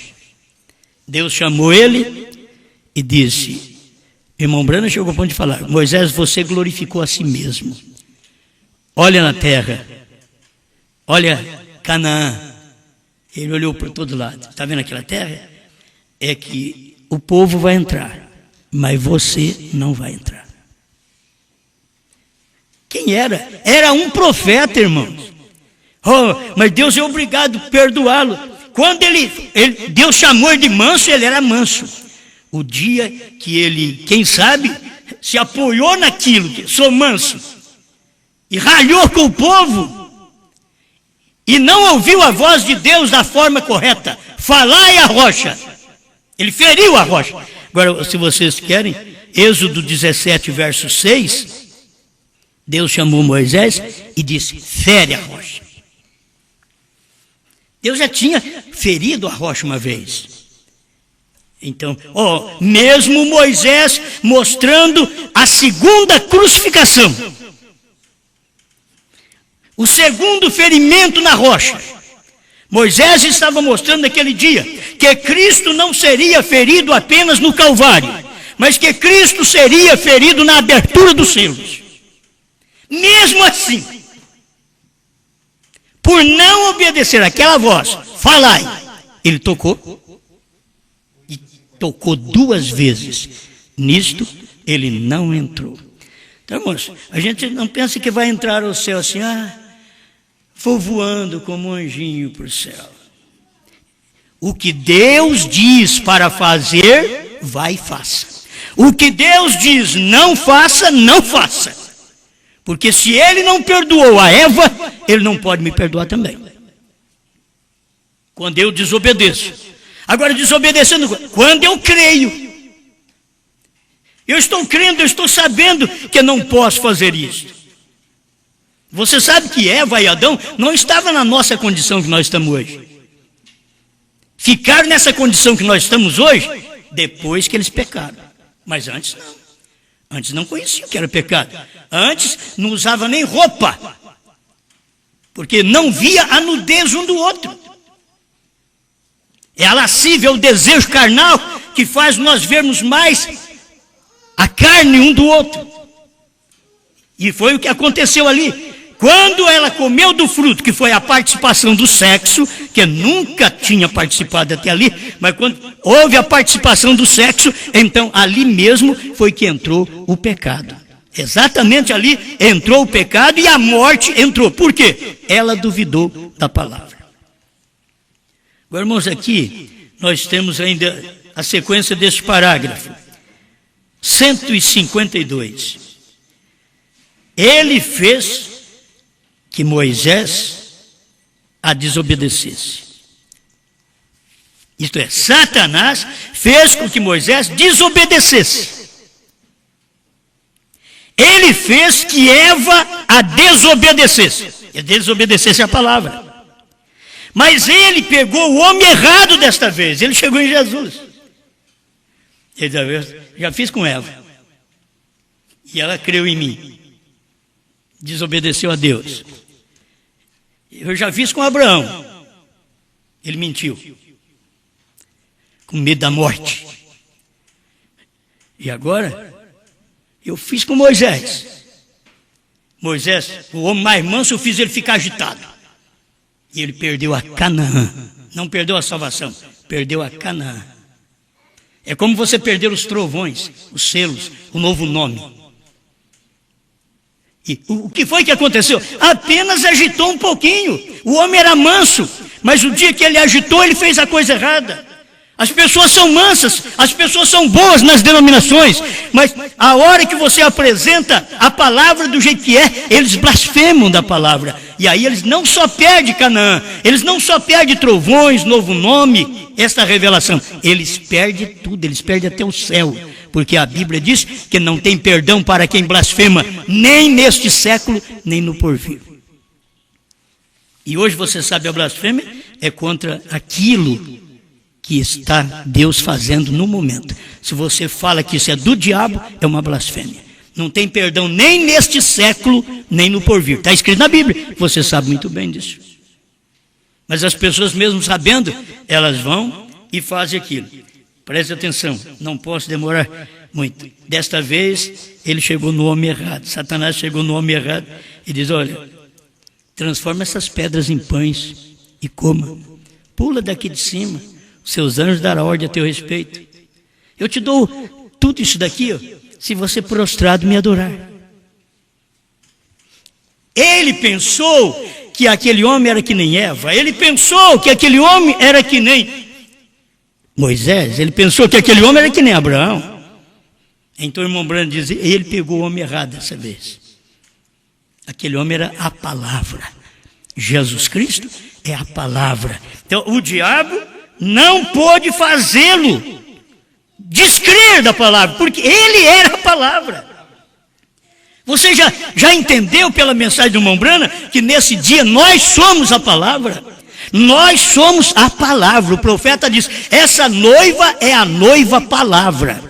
Deus chamou ele e disse: irmão Brana chegou ao ponto de falar: Moisés, você glorificou a si mesmo. Olha na terra, olha Canaã. Ele olhou para todo lado. Está vendo aquela terra? É que o povo vai entrar, mas você não vai entrar. Quem era? Era um profeta, irmãos. Oh, mas Deus é obrigado a perdoá-lo. Quando Deus chamou ele de manso, ele era manso. O dia que ele, quem sabe, se apoiou naquilo, que sou manso, e ralhou com o povo, e não ouviu a voz de Deus da forma correta, falai a rocha, ele feriu a rocha. Agora, se vocês querem, Êxodo 17, verso 6, Deus chamou Moisés e disse: fere a rocha. Deus já tinha ferido a rocha uma vez. Então, mesmo Moisés mostrando a segunda crucificação, o segundo ferimento na rocha, Moisés estava mostrando naquele dia que Cristo não seria ferido apenas no Calvário, mas que Cristo seria ferido na abertura dos selos. Mesmo assim, por não obedecer aquela voz, falai, ele tocou, e tocou 2 vezes. Nisto, ele não entrou. Então, irmãos, a gente não pensa que vai entrar ao céu assim: vou voando como um anjinho para o céu. O que Deus diz para fazer, vai e faça. O que Deus diz não faça, não faça. Porque se ele não perdoou a Eva, ele não pode me perdoar também. Quando eu desobedeço. Agora, desobedecendo, quando eu creio. Eu estou crendo, eu estou sabendo que eu não posso fazer isso. Você sabe que Eva e Adão não estavam na nossa condição que nós estamos hoje. Ficaram nessa condição que nós estamos hoje, depois que eles pecaram. Mas antes não. Antes não conheciam o que era pecado. Antes não usava nem roupa, porque não via a nudez um do outro. É a lascívia, é o desejo carnal que faz nós vermos mais a carne um do outro. E foi o que aconteceu ali. Quando ela comeu do fruto, que foi a participação do sexo, que nunca tinha participado até ali, mas quando houve a participação do sexo, então ali mesmo foi que entrou o pecado. Exatamente ali entrou o pecado e a morte entrou. Por quê? Ela duvidou da palavra. Agora, irmãos, aqui nós temos ainda a sequência deste parágrafo. 152. Ele fez que Moisés a desobedecesse. Isto é, Satanás fez com que Moisés desobedecesse. Ele fez que Eva a desobedecesse. E desobedecesse a palavra. Mas ele pegou o homem errado desta vez. Ele chegou em Jesus. Ele disse: já fiz com Eva. E ela creu em mim. Desobedeceu a Deus. Eu já fiz com Abraão. Ele mentiu. com medo da morte. E agora, eu fiz com Moisés. Moisés, o homem mais manso, eu fiz ele ficar agitado. E ele perdeu a Canaã. Não perdeu a salvação, perdeu a Canaã. É como você perder os trovões, os selos, o novo nome. E o que foi que aconteceu? Apenas agitou um pouquinho. O homem era manso, mas o dia que ele agitou, ele fez a coisa errada. As pessoas são mansas, as pessoas são boas nas denominações, mas a hora que você apresenta a palavra do jeito que é, eles blasfemam da palavra. E aí eles não só perdem Canaã, eles não só perdem trovões, novo nome, esta revelação, eles perdem tudo, eles perdem até o céu. Porque a Bíblia diz que não tem perdão para quem blasfema, nem neste século, nem no porvir. E hoje você sabe, a blasfêmia é contra aquilo que está Deus fazendo no momento. Se você fala que isso é do diabo, é uma blasfêmia. Não tem perdão nem neste século, nem no porvir. Está escrito na Bíblia, você sabe muito bem disso. Mas as pessoas, mesmo sabendo, elas vão e fazem aquilo. Preste atenção, não posso demorar muito. Desta vez, ele chegou no homem errado. Satanás chegou no homem errado e diz, olha, transforma essas pedras em pães e coma. Pula daqui de cima. Seus anjos darão ordem a teu respeito. Eu te dou tudo isso daqui, ó, se você prostrado me adorar. Ele pensou que aquele homem era que nem Eva. Ele pensou que aquele homem era que nem Moisés. Ele pensou que aquele homem era que nem Abraão. Então o irmão Branham diz, ele pegou o homem errado dessa vez. Aquele homem era a palavra. Jesus Cristo é a palavra. Então o diabo não pôde fazê-lo descrer da palavra, porque ele era a palavra. Você já entendeu pela mensagem do irmão Branham que nesse dia nós somos a palavra? Nós somos a palavra. O profeta diz, essa noiva é a noiva palavra.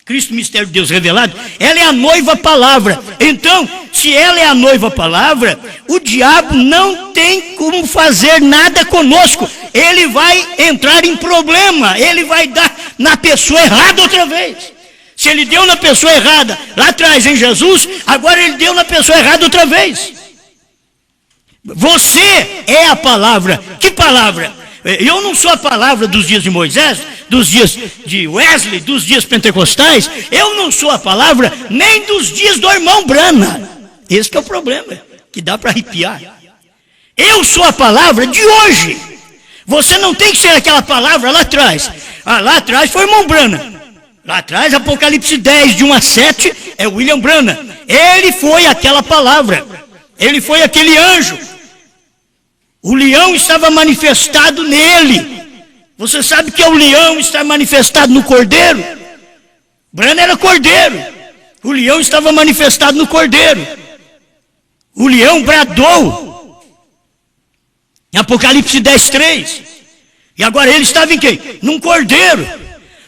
Cristo, mistério de Deus revelado, ela é a noiva palavra. Então, se ela é a noiva palavra, o diabo não tem como fazer nada conosco. Ele vai entrar em problema, ele vai dar na pessoa errada outra vez. Se ele deu na pessoa errada lá atrás em Jesus, agora ele deu na pessoa errada outra vez. Você é a palavra. Que palavra? Eu não sou a palavra dos dias de Moisés, dos dias de Wesley, dos dias pentecostais. Eu não sou a palavra nem dos dias do irmão Branham. Esse que é o problema, que dá para arrepiar. Eu sou a palavra de hoje. Você não tem que ser aquela palavra lá atrás. Lá atrás foi o irmão Branham. Lá atrás, Apocalipse 10, de 1 a 7, é William Branham. Ele foi aquela palavra. Ele foi aquele anjo. O leão estava manifestado nele. Você sabe que o leão está manifestado no cordeiro? Branham era cordeiro. O leão estava manifestado no cordeiro. O leão bradou. Em Apocalipse 10, 3. E agora ele estava em quem? Num cordeiro.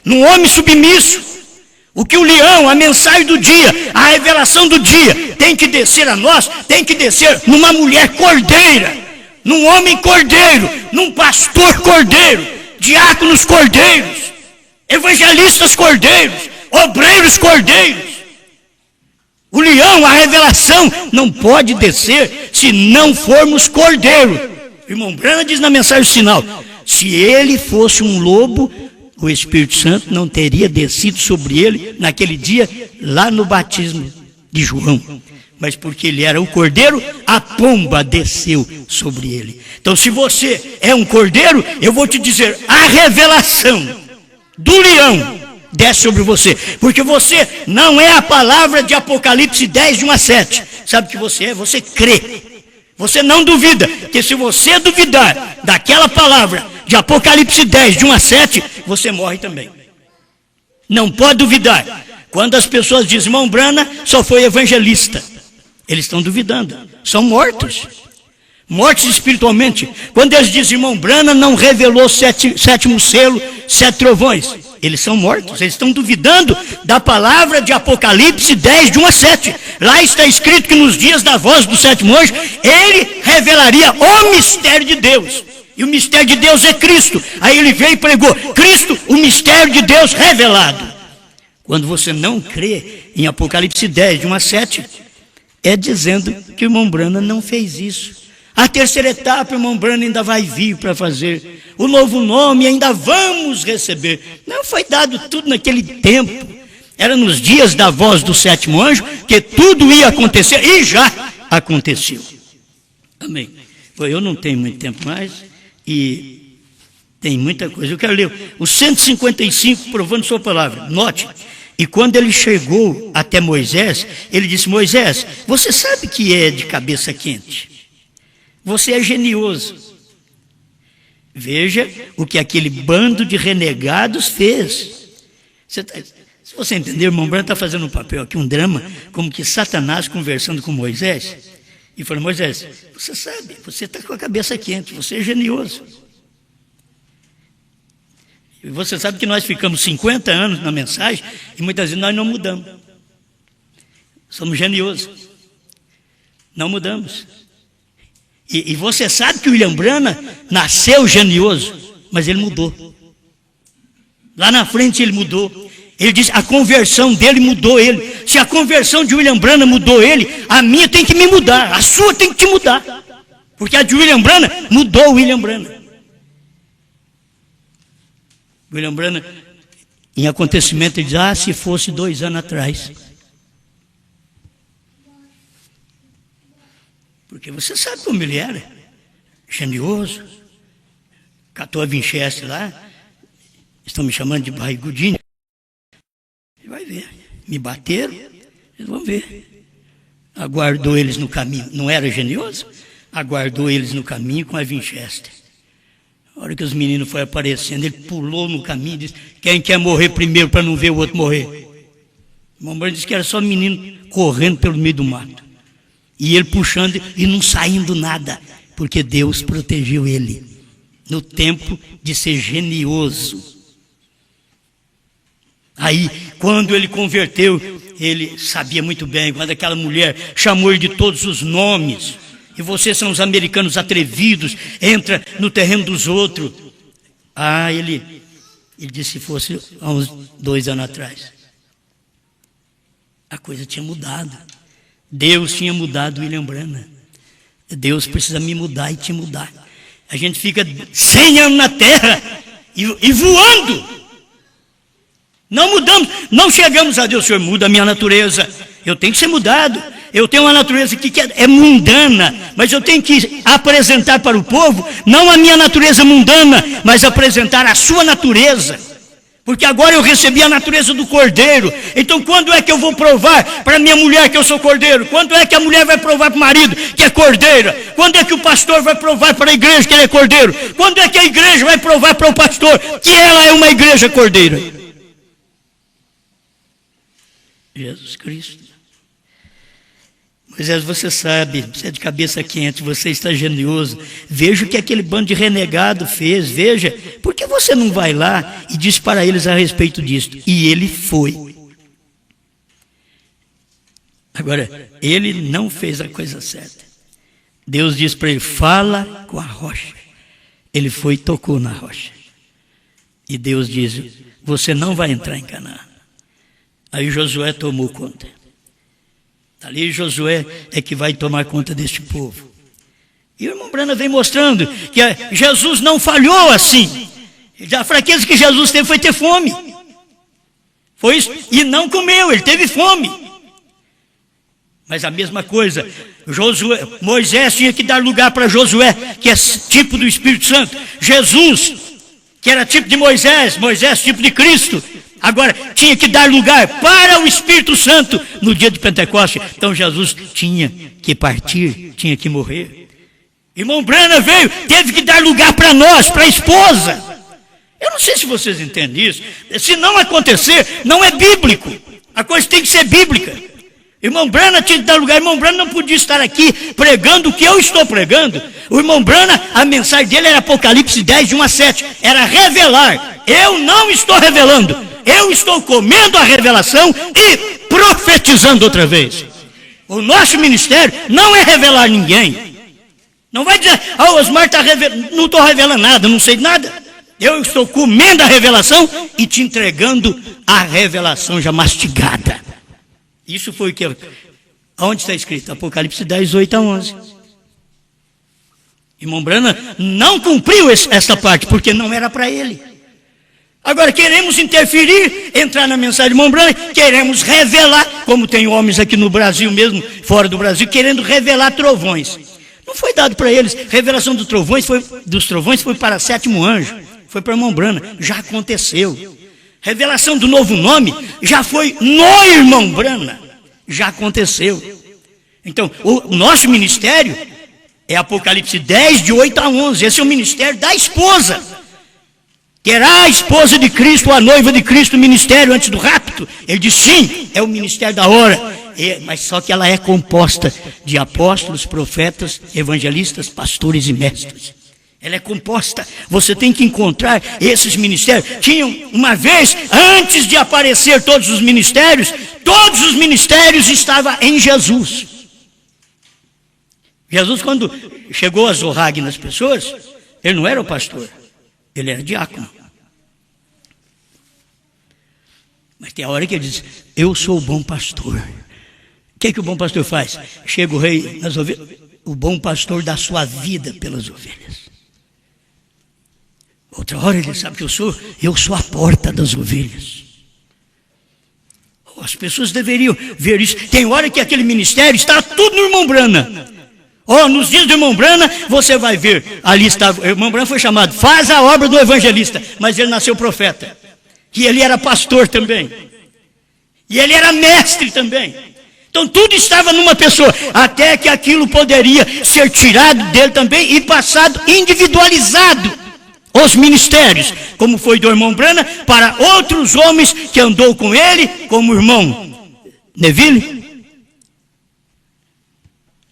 Num homem submisso. O que o leão, a mensagem do dia, a revelação do dia, tem que descer a nós, tem que descer numa mulher cordeira. Num homem cordeiro, num pastor cordeiro, diáconos cordeiros, evangelistas cordeiros, obreiros cordeiros. O leão, a revelação, não pode descer se não formos cordeiro. O irmão Branham diz na mensagem sinal, se ele fosse um lobo, o Espírito Santo não teria descido sobre ele naquele dia, lá no batismo de João. Mas porque ele era o cordeiro, a pomba desceu sobre ele. Então, se você é um cordeiro, eu vou te dizer, a revelação do leão desce sobre você. Porque você não é a palavra de Apocalipse 10, de 1 a 7. Sabe o que você é? Você crê. Você não duvida. Porque se você duvidar daquela palavra de Apocalipse 10, de 1 a 7, você morre também. Não pode duvidar. Quando as pessoas dizem, irmão Branham só foi evangelista, eles estão duvidando, são mortos espiritualmente. Quando eles dizem, irmão Branham não revelou sétimo selo, 7 trovões, eles são mortos, eles estão duvidando da palavra de Apocalipse 10, de 1 a 7. Lá está escrito que nos dias da voz do sétimo anjo, ele revelaria o mistério de Deus. E o mistério de Deus é Cristo. Aí ele veio e pregou: Cristo, o mistério de Deus revelado. Quando você não crê em Apocalipse 10, de 1 a 7, é dizendo que o irmão Branham não fez isso. A terceira etapa, o irmão Branham ainda vai vir para fazer. O novo nome ainda vamos receber. Não foi dado tudo naquele tempo. Era nos dias da voz do sétimo anjo que tudo ia acontecer, e já aconteceu. Amém. Bom, eu não tenho muito tempo mais e tem muita coisa. Eu quero ler o 155, provando sua palavra. Note, e quando ele chegou até Moisés, ele disse: Moisés, você sabe que é de cabeça quente. Você é genioso. Veja o que aquele bando de renegados fez. Se você entender, o irmão Branham está fazendo um papel aqui, um drama, como que Satanás conversando com Moisés. E falou: Moisés, você sabe, você está com a cabeça quente, você é genioso. E você sabe que nós ficamos 50 anos na mensagem e muitas vezes nós não mudamos. Somos geniosos. Não mudamos. E você sabe que o William Branham nasceu genioso, mas ele mudou. Lá na frente ele mudou. Ele disse: a conversão dele mudou ele. Se a conversão de William Branham mudou ele, a minha tem que me mudar, a sua tem que te mudar. Porque a de William Branham mudou o William Branham. William Branham, em acontecimento, ele diz: se fosse 2 anos atrás. Porque você sabe como ele era, genioso, catou a Winchester lá, estão me chamando de barrigudinho. Ele vai ver, me bateram, eles vão ver. Aguardou eles no caminho, não era genioso? Aguardou eles no caminho com a Winchester. A hora que os meninos foram aparecendo, ele pulou no caminho e disse: quem quer morrer primeiro para não ver o outro morrer? O irmão Branham disse que era só menino correndo pelo meio do mato. E ele puxando e não saindo nada, porque Deus protegeu ele no tempo de ser genioso. Aí, quando ele converteu, ele sabia muito bem, quando aquela mulher chamou ele de todos os nomes, e vocês são os americanos atrevidos, entra no terreno dos outros. Ele disse: se fosse há uns 2 anos atrás, a coisa tinha mudado. Deus tinha mudado o William Branham. Deus precisa me mudar e te mudar. A gente fica 100 anos na terra e voando. Não mudamos, não chegamos a Deus. Senhor, muda a minha natureza. Eu tenho que ser mudado. Eu tenho uma natureza que é mundana, mas eu tenho que apresentar para o povo, não a minha natureza mundana, mas apresentar a sua natureza. Porque agora eu recebi a natureza do cordeiro. Então quando é que eu vou provar para minha mulher que eu sou cordeiro? Quando é que a mulher vai provar para o marido que é cordeira? Quando é que o pastor vai provar para a igreja que ele é cordeiro? Quando é que a igreja vai provar para o pastor que ela é uma igreja cordeira? Jesus Cristo. Moisés, você sabe, você é de cabeça quente, você está genioso. Veja o que aquele bando de renegado fez, veja. Por que você não vai lá e diz para eles a respeito disto? E ele foi. Agora, ele não fez a coisa certa. Deus disse para ele: fala com a rocha. Ele foi e tocou na rocha. E Deus diz: você não vai entrar em Canaã. Aí Josué tomou conta. Ali Josué é que vai tomar conta deste povo. E o irmão Branham vem mostrando que Jesus não falhou assim. A fraqueza que Jesus teve foi ter fome. Foi isso. E não comeu, ele teve fome. Mas a mesma coisa, Moisés tinha que dar lugar para Josué, que é tipo do Espírito Santo. Jesus, que era tipo de Moisés, tipo de Cristo. Agora, tinha que dar lugar para o Espírito Santo no dia de Pentecostes. Então Jesus tinha que partir, tinha que morrer. Irmão Branham veio, teve que dar lugar para nós, para a esposa. Eu não sei se vocês entendem isso. Se não acontecer, não é bíblico. A coisa tem que ser bíblica. Irmão Branham tinha que dar lugar. Irmão Branham não podia estar aqui pregando o que eu estou pregando. O irmão Branham, a mensagem dele era Apocalipse 10, de 1 a 7. Era revelar. Eu não estou revelando. Eu estou comendo a revelação e profetizando outra vez. O nosso ministério não é revelar ninguém. Não vai dizer, Osmar está revelando. Não estou revelando nada, não sei nada. Eu estou comendo a revelação e te entregando a revelação já mastigada. Isso foi o que... Onde está escrito? Apocalipse 10, 8 a 11. Irmão Branham não cumpriu essa parte, porque não era para ele. Agora queremos interferir, entrar na mensagem de irmão Branham, queremos revelar, como tem homens aqui no Brasil mesmo, fora do Brasil, querendo revelar trovões. Não foi dado para eles. Revelação dos trovões foi para sétimo anjo, foi para irmão Branham, já aconteceu. Revelação do novo nome já foi no irmão Branham, já aconteceu. Então, o nosso ministério é Apocalipse 10, de 8 a 11. Esse é o ministério da esposa. Terá a esposa de Cristo, a noiva de Cristo, o ministério antes do rapto? Ele diz sim, é o ministério da hora. Mas só que ela é composta de apóstolos, profetas, evangelistas, pastores e mestres. Ela é composta. Você tem que encontrar esses ministérios. Tinham uma vez, antes de aparecer todos os ministérios estavam em Jesus. Jesus, quando chegou a Zohag nas pessoas, ele não era o pastor, ele era diácono. Mas tem a hora que ele diz, eu sou o bom pastor. O que o bom pastor faz? Chega o rei nas ovelhas, o bom pastor dá sua vida pelas ovelhas. Outra hora ele sabe que eu sou a porta das ovelhas. As pessoas deveriam ver isso. Tem hora que aquele ministério está tudo no irmão Branham. Nos dias do irmão Branham, você vai ver, ali estava, o irmão Branham foi chamado, faz a obra do evangelista, mas ele nasceu profeta, e ele era pastor também, e ele era mestre também. Então tudo estava numa pessoa, até que aquilo poderia ser tirado dele também e passado individualizado, os ministérios, como foi do irmão Branham, para outros homens que andou com ele, como o irmão Neville,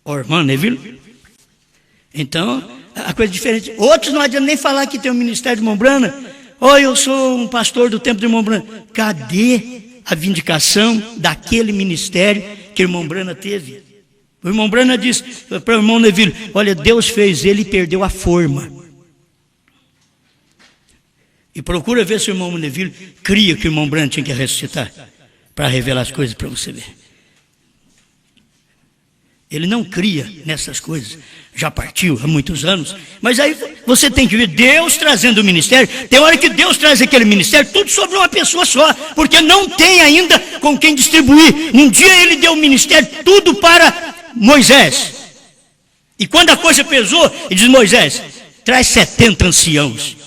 ou irmã Neville. Então, a coisa é diferente. Outros não adianta nem falar que tem um ministério de irmão Branham. Eu sou um pastor do tempo do irmão Branham. Cadê a vindicação daquele ministério que o irmão Branham teve? O irmão Branham disse para o irmão Neville, olha, Deus fez ele e perdeu a forma. E procura ver se o irmão Neville cria que o irmão Branham tinha que ressuscitar, para revelar as coisas para você ver. Ele não cria nessas coisas, já partiu há muitos anos, mas aí você tem que ver Deus trazendo o ministério. Tem hora que Deus traz aquele ministério, tudo sobre uma pessoa só, porque não tem ainda com quem distribuir. Um dia ele deu o ministério tudo para Moisés, e quando a coisa pesou, ele diz, Moisés, traz 70 anciãos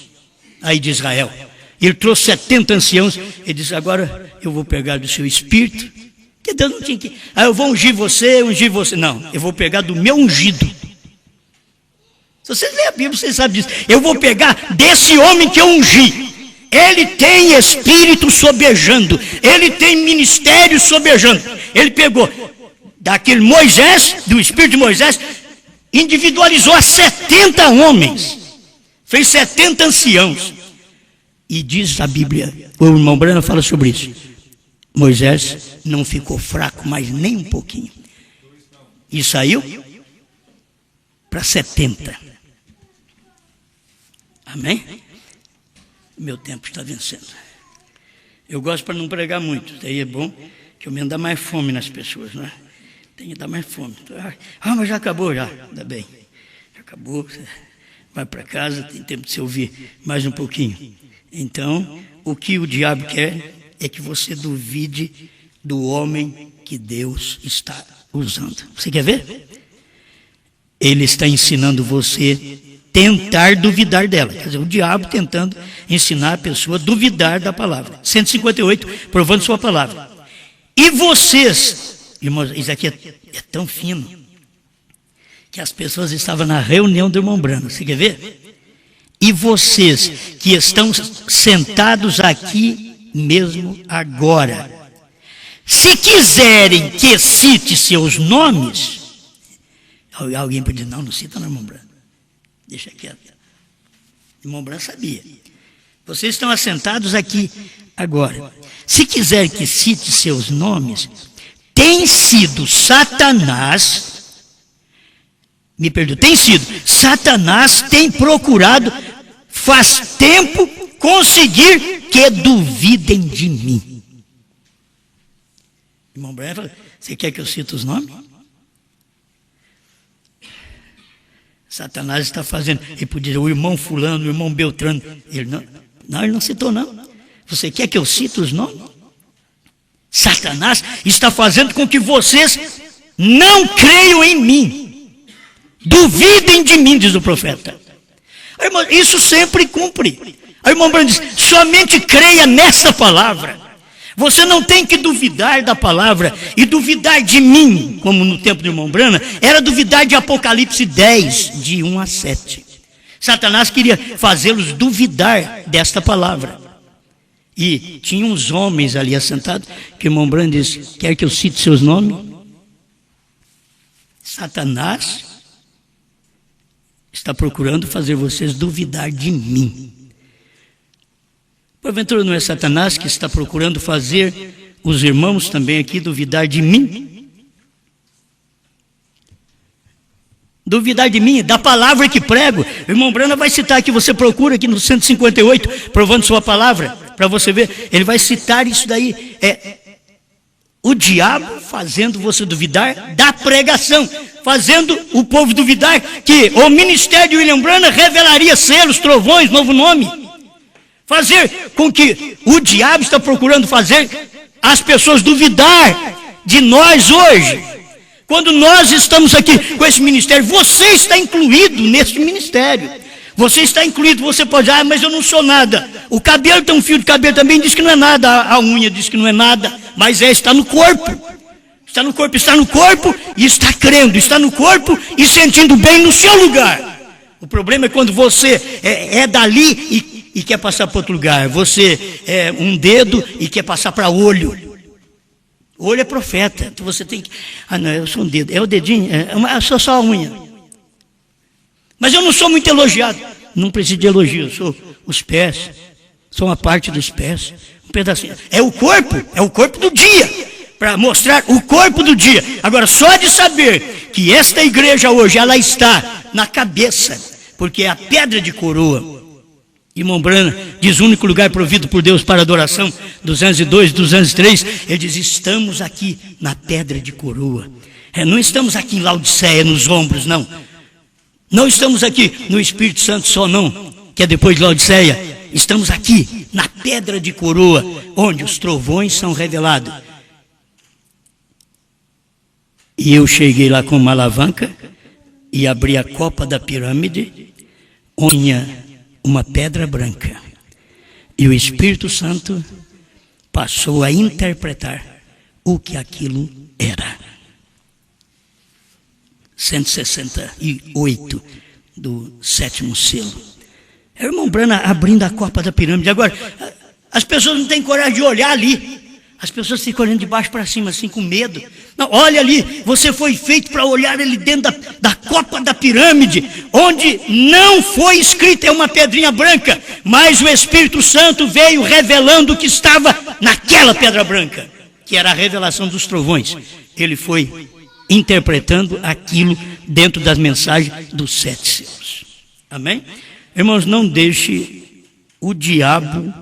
aí de Israel. Ele trouxe 70 anciãos, ele disse, agora eu vou pegar do seu espírito, que Deus não tinha que... eu vou ungir você. Não, eu vou pegar do meu ungido. Se vocês lerem a Bíblia, vocês sabem disso. Eu vou pegar desse homem que eu ungi. Ele tem espírito sobejando. Ele tem ministério sobejando. Ele pegou daquele Moisés, do espírito de Moisés, individualizou a 70 homens. Fez 70 anciãos. E diz a Bíblia, o irmão Branham fala sobre isso. Moisés não ficou fraco mais nem um pouquinho. E saiu para 70. Amém? Meu tempo está vencendo. Eu gosto para não pregar muito. Daí é bom que eu me dá mais fome nas pessoas, não é? Tem que dar mais fome. Mas já acabou já. Ainda bem. Já acabou. Vai para casa, tem tempo de se ouvir mais um pouquinho. Então, o que o diabo quer é que você duvide do homem que Deus está usando. Você quer ver? Ele está ensinando você tentar duvidar dela. Quer dizer, o diabo tentando ensinar a pessoa a duvidar da palavra. 158, provando sua palavra. E vocês, irmãos, isso aqui é tão fino, que as pessoas estavam na reunião do irmão Branham. Você quer ver? E vocês que estão sentados aqui mesmo agora, se quiserem que cite seus nomes, alguém pode dizer, não cita não, irmão Branham, deixa quieto. Irmão Branham sabia. Vocês estão assentados aqui agora, se quiserem que cite seus nomes, tem sido Satanás Me perdoe. Tem sido. Satanás tem procurado, faz tempo, conseguir que duvidem de mim. Irmão Brian fala, você quer que eu cite os nomes? Satanás está fazendo. Ele podia dizer, o irmão fulano, o irmão Beltrano. Ele não citou não. Você quer que eu cite os nomes? Satanás está fazendo com que vocês não creiam em mim. Duvidem de mim, diz o profeta. Irmão, isso sempre cumpre. Aí o irmão Branham diz, somente creia nessa palavra. Você não tem que duvidar da palavra e duvidar de mim, como no tempo do irmão Branham, era duvidar de Apocalipse 10, de 1 a 7. Satanás queria fazê-los duvidar desta palavra. E tinha uns homens ali assentados, que o irmão Branham disse, quer que eu cite seus nomes? Satanás está procurando fazer vocês duvidar de mim. Porventura não é Satanás que está procurando fazer os irmãos também aqui duvidar de mim? Duvidar de mim, da palavra que prego. O irmão Branham vai citar aqui, você procura aqui no 158, provando sua palavra, para você ver, ele vai citar isso daí. O diabo fazendo você duvidar da pregação, fazendo o povo duvidar que o ministério de William Branham revelaria selos, trovões, novo nome. Fazer com que o diabo está procurando fazer as pessoas duvidar de nós hoje. Quando nós estamos aqui com esse ministério, você está incluído nesse ministério. Você está incluído, você pode dizer, mas eu não sou nada. O cabelo tem um fio de cabelo também, diz que não é nada. A unha diz que não é nada, mas está no corpo. Está no corpo e está crendo. Está no corpo e sentindo bem no seu lugar. O problema é quando você é dali e quer passar para outro lugar. Você é um dedo e quer passar para olho. O olho é profeta. Então você tem que... não, eu sou um dedo. É o dedinho? Eu sou só a unha. Mas eu não sou muito elogiado. Não preciso de elogio. Eu sou os pés. Sou uma parte dos pés. Um pedacinho. É o corpo do dia. Para mostrar o corpo do dia. Agora, só de saber que esta igreja hoje, ela está na cabeça. Porque é a pedra de coroa. Irmão Branham diz, o único lugar provido por Deus para adoração, 202, 203, ele diz, estamos aqui na pedra de coroa. Não estamos aqui em Laodiceia, nos ombros, não. Não estamos aqui no Espírito Santo só, não, que é depois de Laodiceia. Estamos aqui na pedra de coroa, onde os trovões são revelados. E eu cheguei lá com uma alavanca e abri a copa da pirâmide, onde tinha uma pedra branca. E o Espírito Santo passou a interpretar o que aquilo era. 168 do 7º selo. É o irmão Branham abrindo a copa da pirâmide. Agora, as pessoas não têm coragem de olhar ali. As pessoas ficam olhando de baixo para cima, assim, com medo. Não, olha ali, você foi feito para olhar ali dentro da copa da pirâmide, onde não foi escrita, é uma pedrinha branca, mas o Espírito Santo veio revelando o que estava naquela pedra branca, que era a revelação dos trovões. Ele foi interpretando aquilo dentro das mensagens dos 7 selos. Amém? Irmãos, não deixe o diabo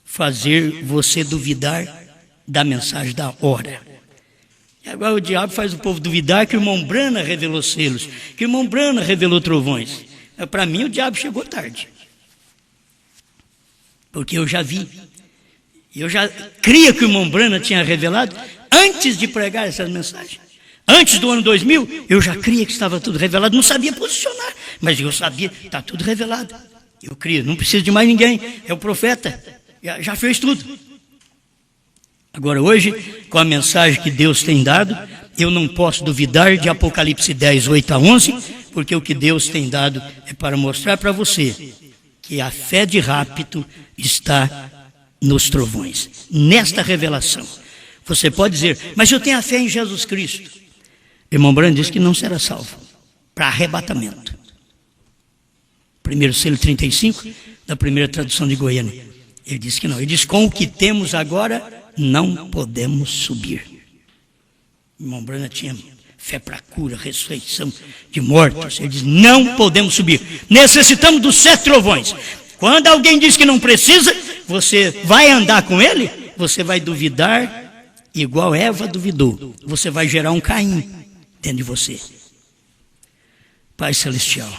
fazer você duvidar da mensagem da hora. E agora o diabo faz o povo duvidar que o irmão Branham revelou selos, que o irmão Branham revelou trovões. Para mim o diabo chegou tarde. Porque eu já vi. Eu já cria que o irmão Branham tinha revelado antes de pregar essas mensagens. Antes do ano 2000, eu já cria que estava tudo revelado. Não sabia posicionar, mas eu sabia, está tudo revelado. Eu crio, não preciso de mais ninguém. É o profeta, já fez tudo. Agora hoje, com a mensagem que Deus tem dado, eu não posso duvidar de Apocalipse 10, 8 a 11, porque o que Deus tem dado é para mostrar para você que a fé de rapto está nos trovões, nesta revelação. Você pode dizer, mas eu tenho a fé em Jesus Cristo. Irmão Branham diz que não será salvo, para arrebatamento. 1º selo 35, da primeira tradução de Goiânia. Ele diz que não, ele diz, com o que temos agora, não podemos subir. O irmão Branham tinha fé para cura, ressurreição de mortos. Ele diz, não podemos subir. Necessitamos dos 7 trovões. Quando alguém diz que não precisa, você vai andar com ele, você vai duvidar, igual Eva duvidou. Você vai gerar um Caim dentro de você. Pai Celestial,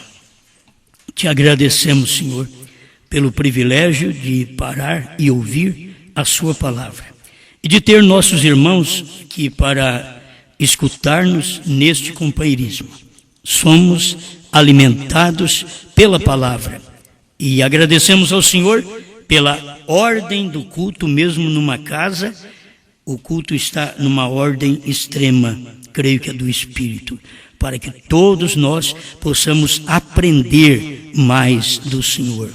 te agradecemos, Senhor, pelo privilégio de parar e ouvir a sua palavra. E de ter nossos irmãos que para escutar-nos neste companheirismo. Somos alimentados pela palavra. E agradecemos ao Senhor pela ordem do culto, mesmo numa casa, o culto está numa ordem extrema, creio que é do Espírito, para que todos nós possamos aprender mais do Senhor.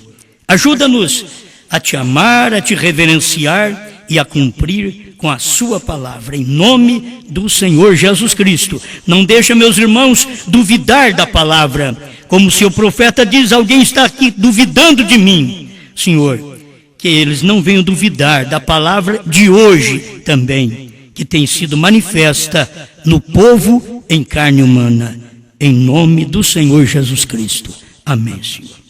Ajuda-nos a te amar, a te reverenciar e a cumprir com a sua palavra, em nome do Senhor Jesus Cristo. Não deixa, meus irmãos, duvidar da palavra, como se o profeta diz, alguém está aqui duvidando de mim. Senhor, que eles não venham duvidar da palavra de hoje também, que tem sido manifesta no povo em carne humana, em nome do Senhor Jesus Cristo. Amém, Senhor.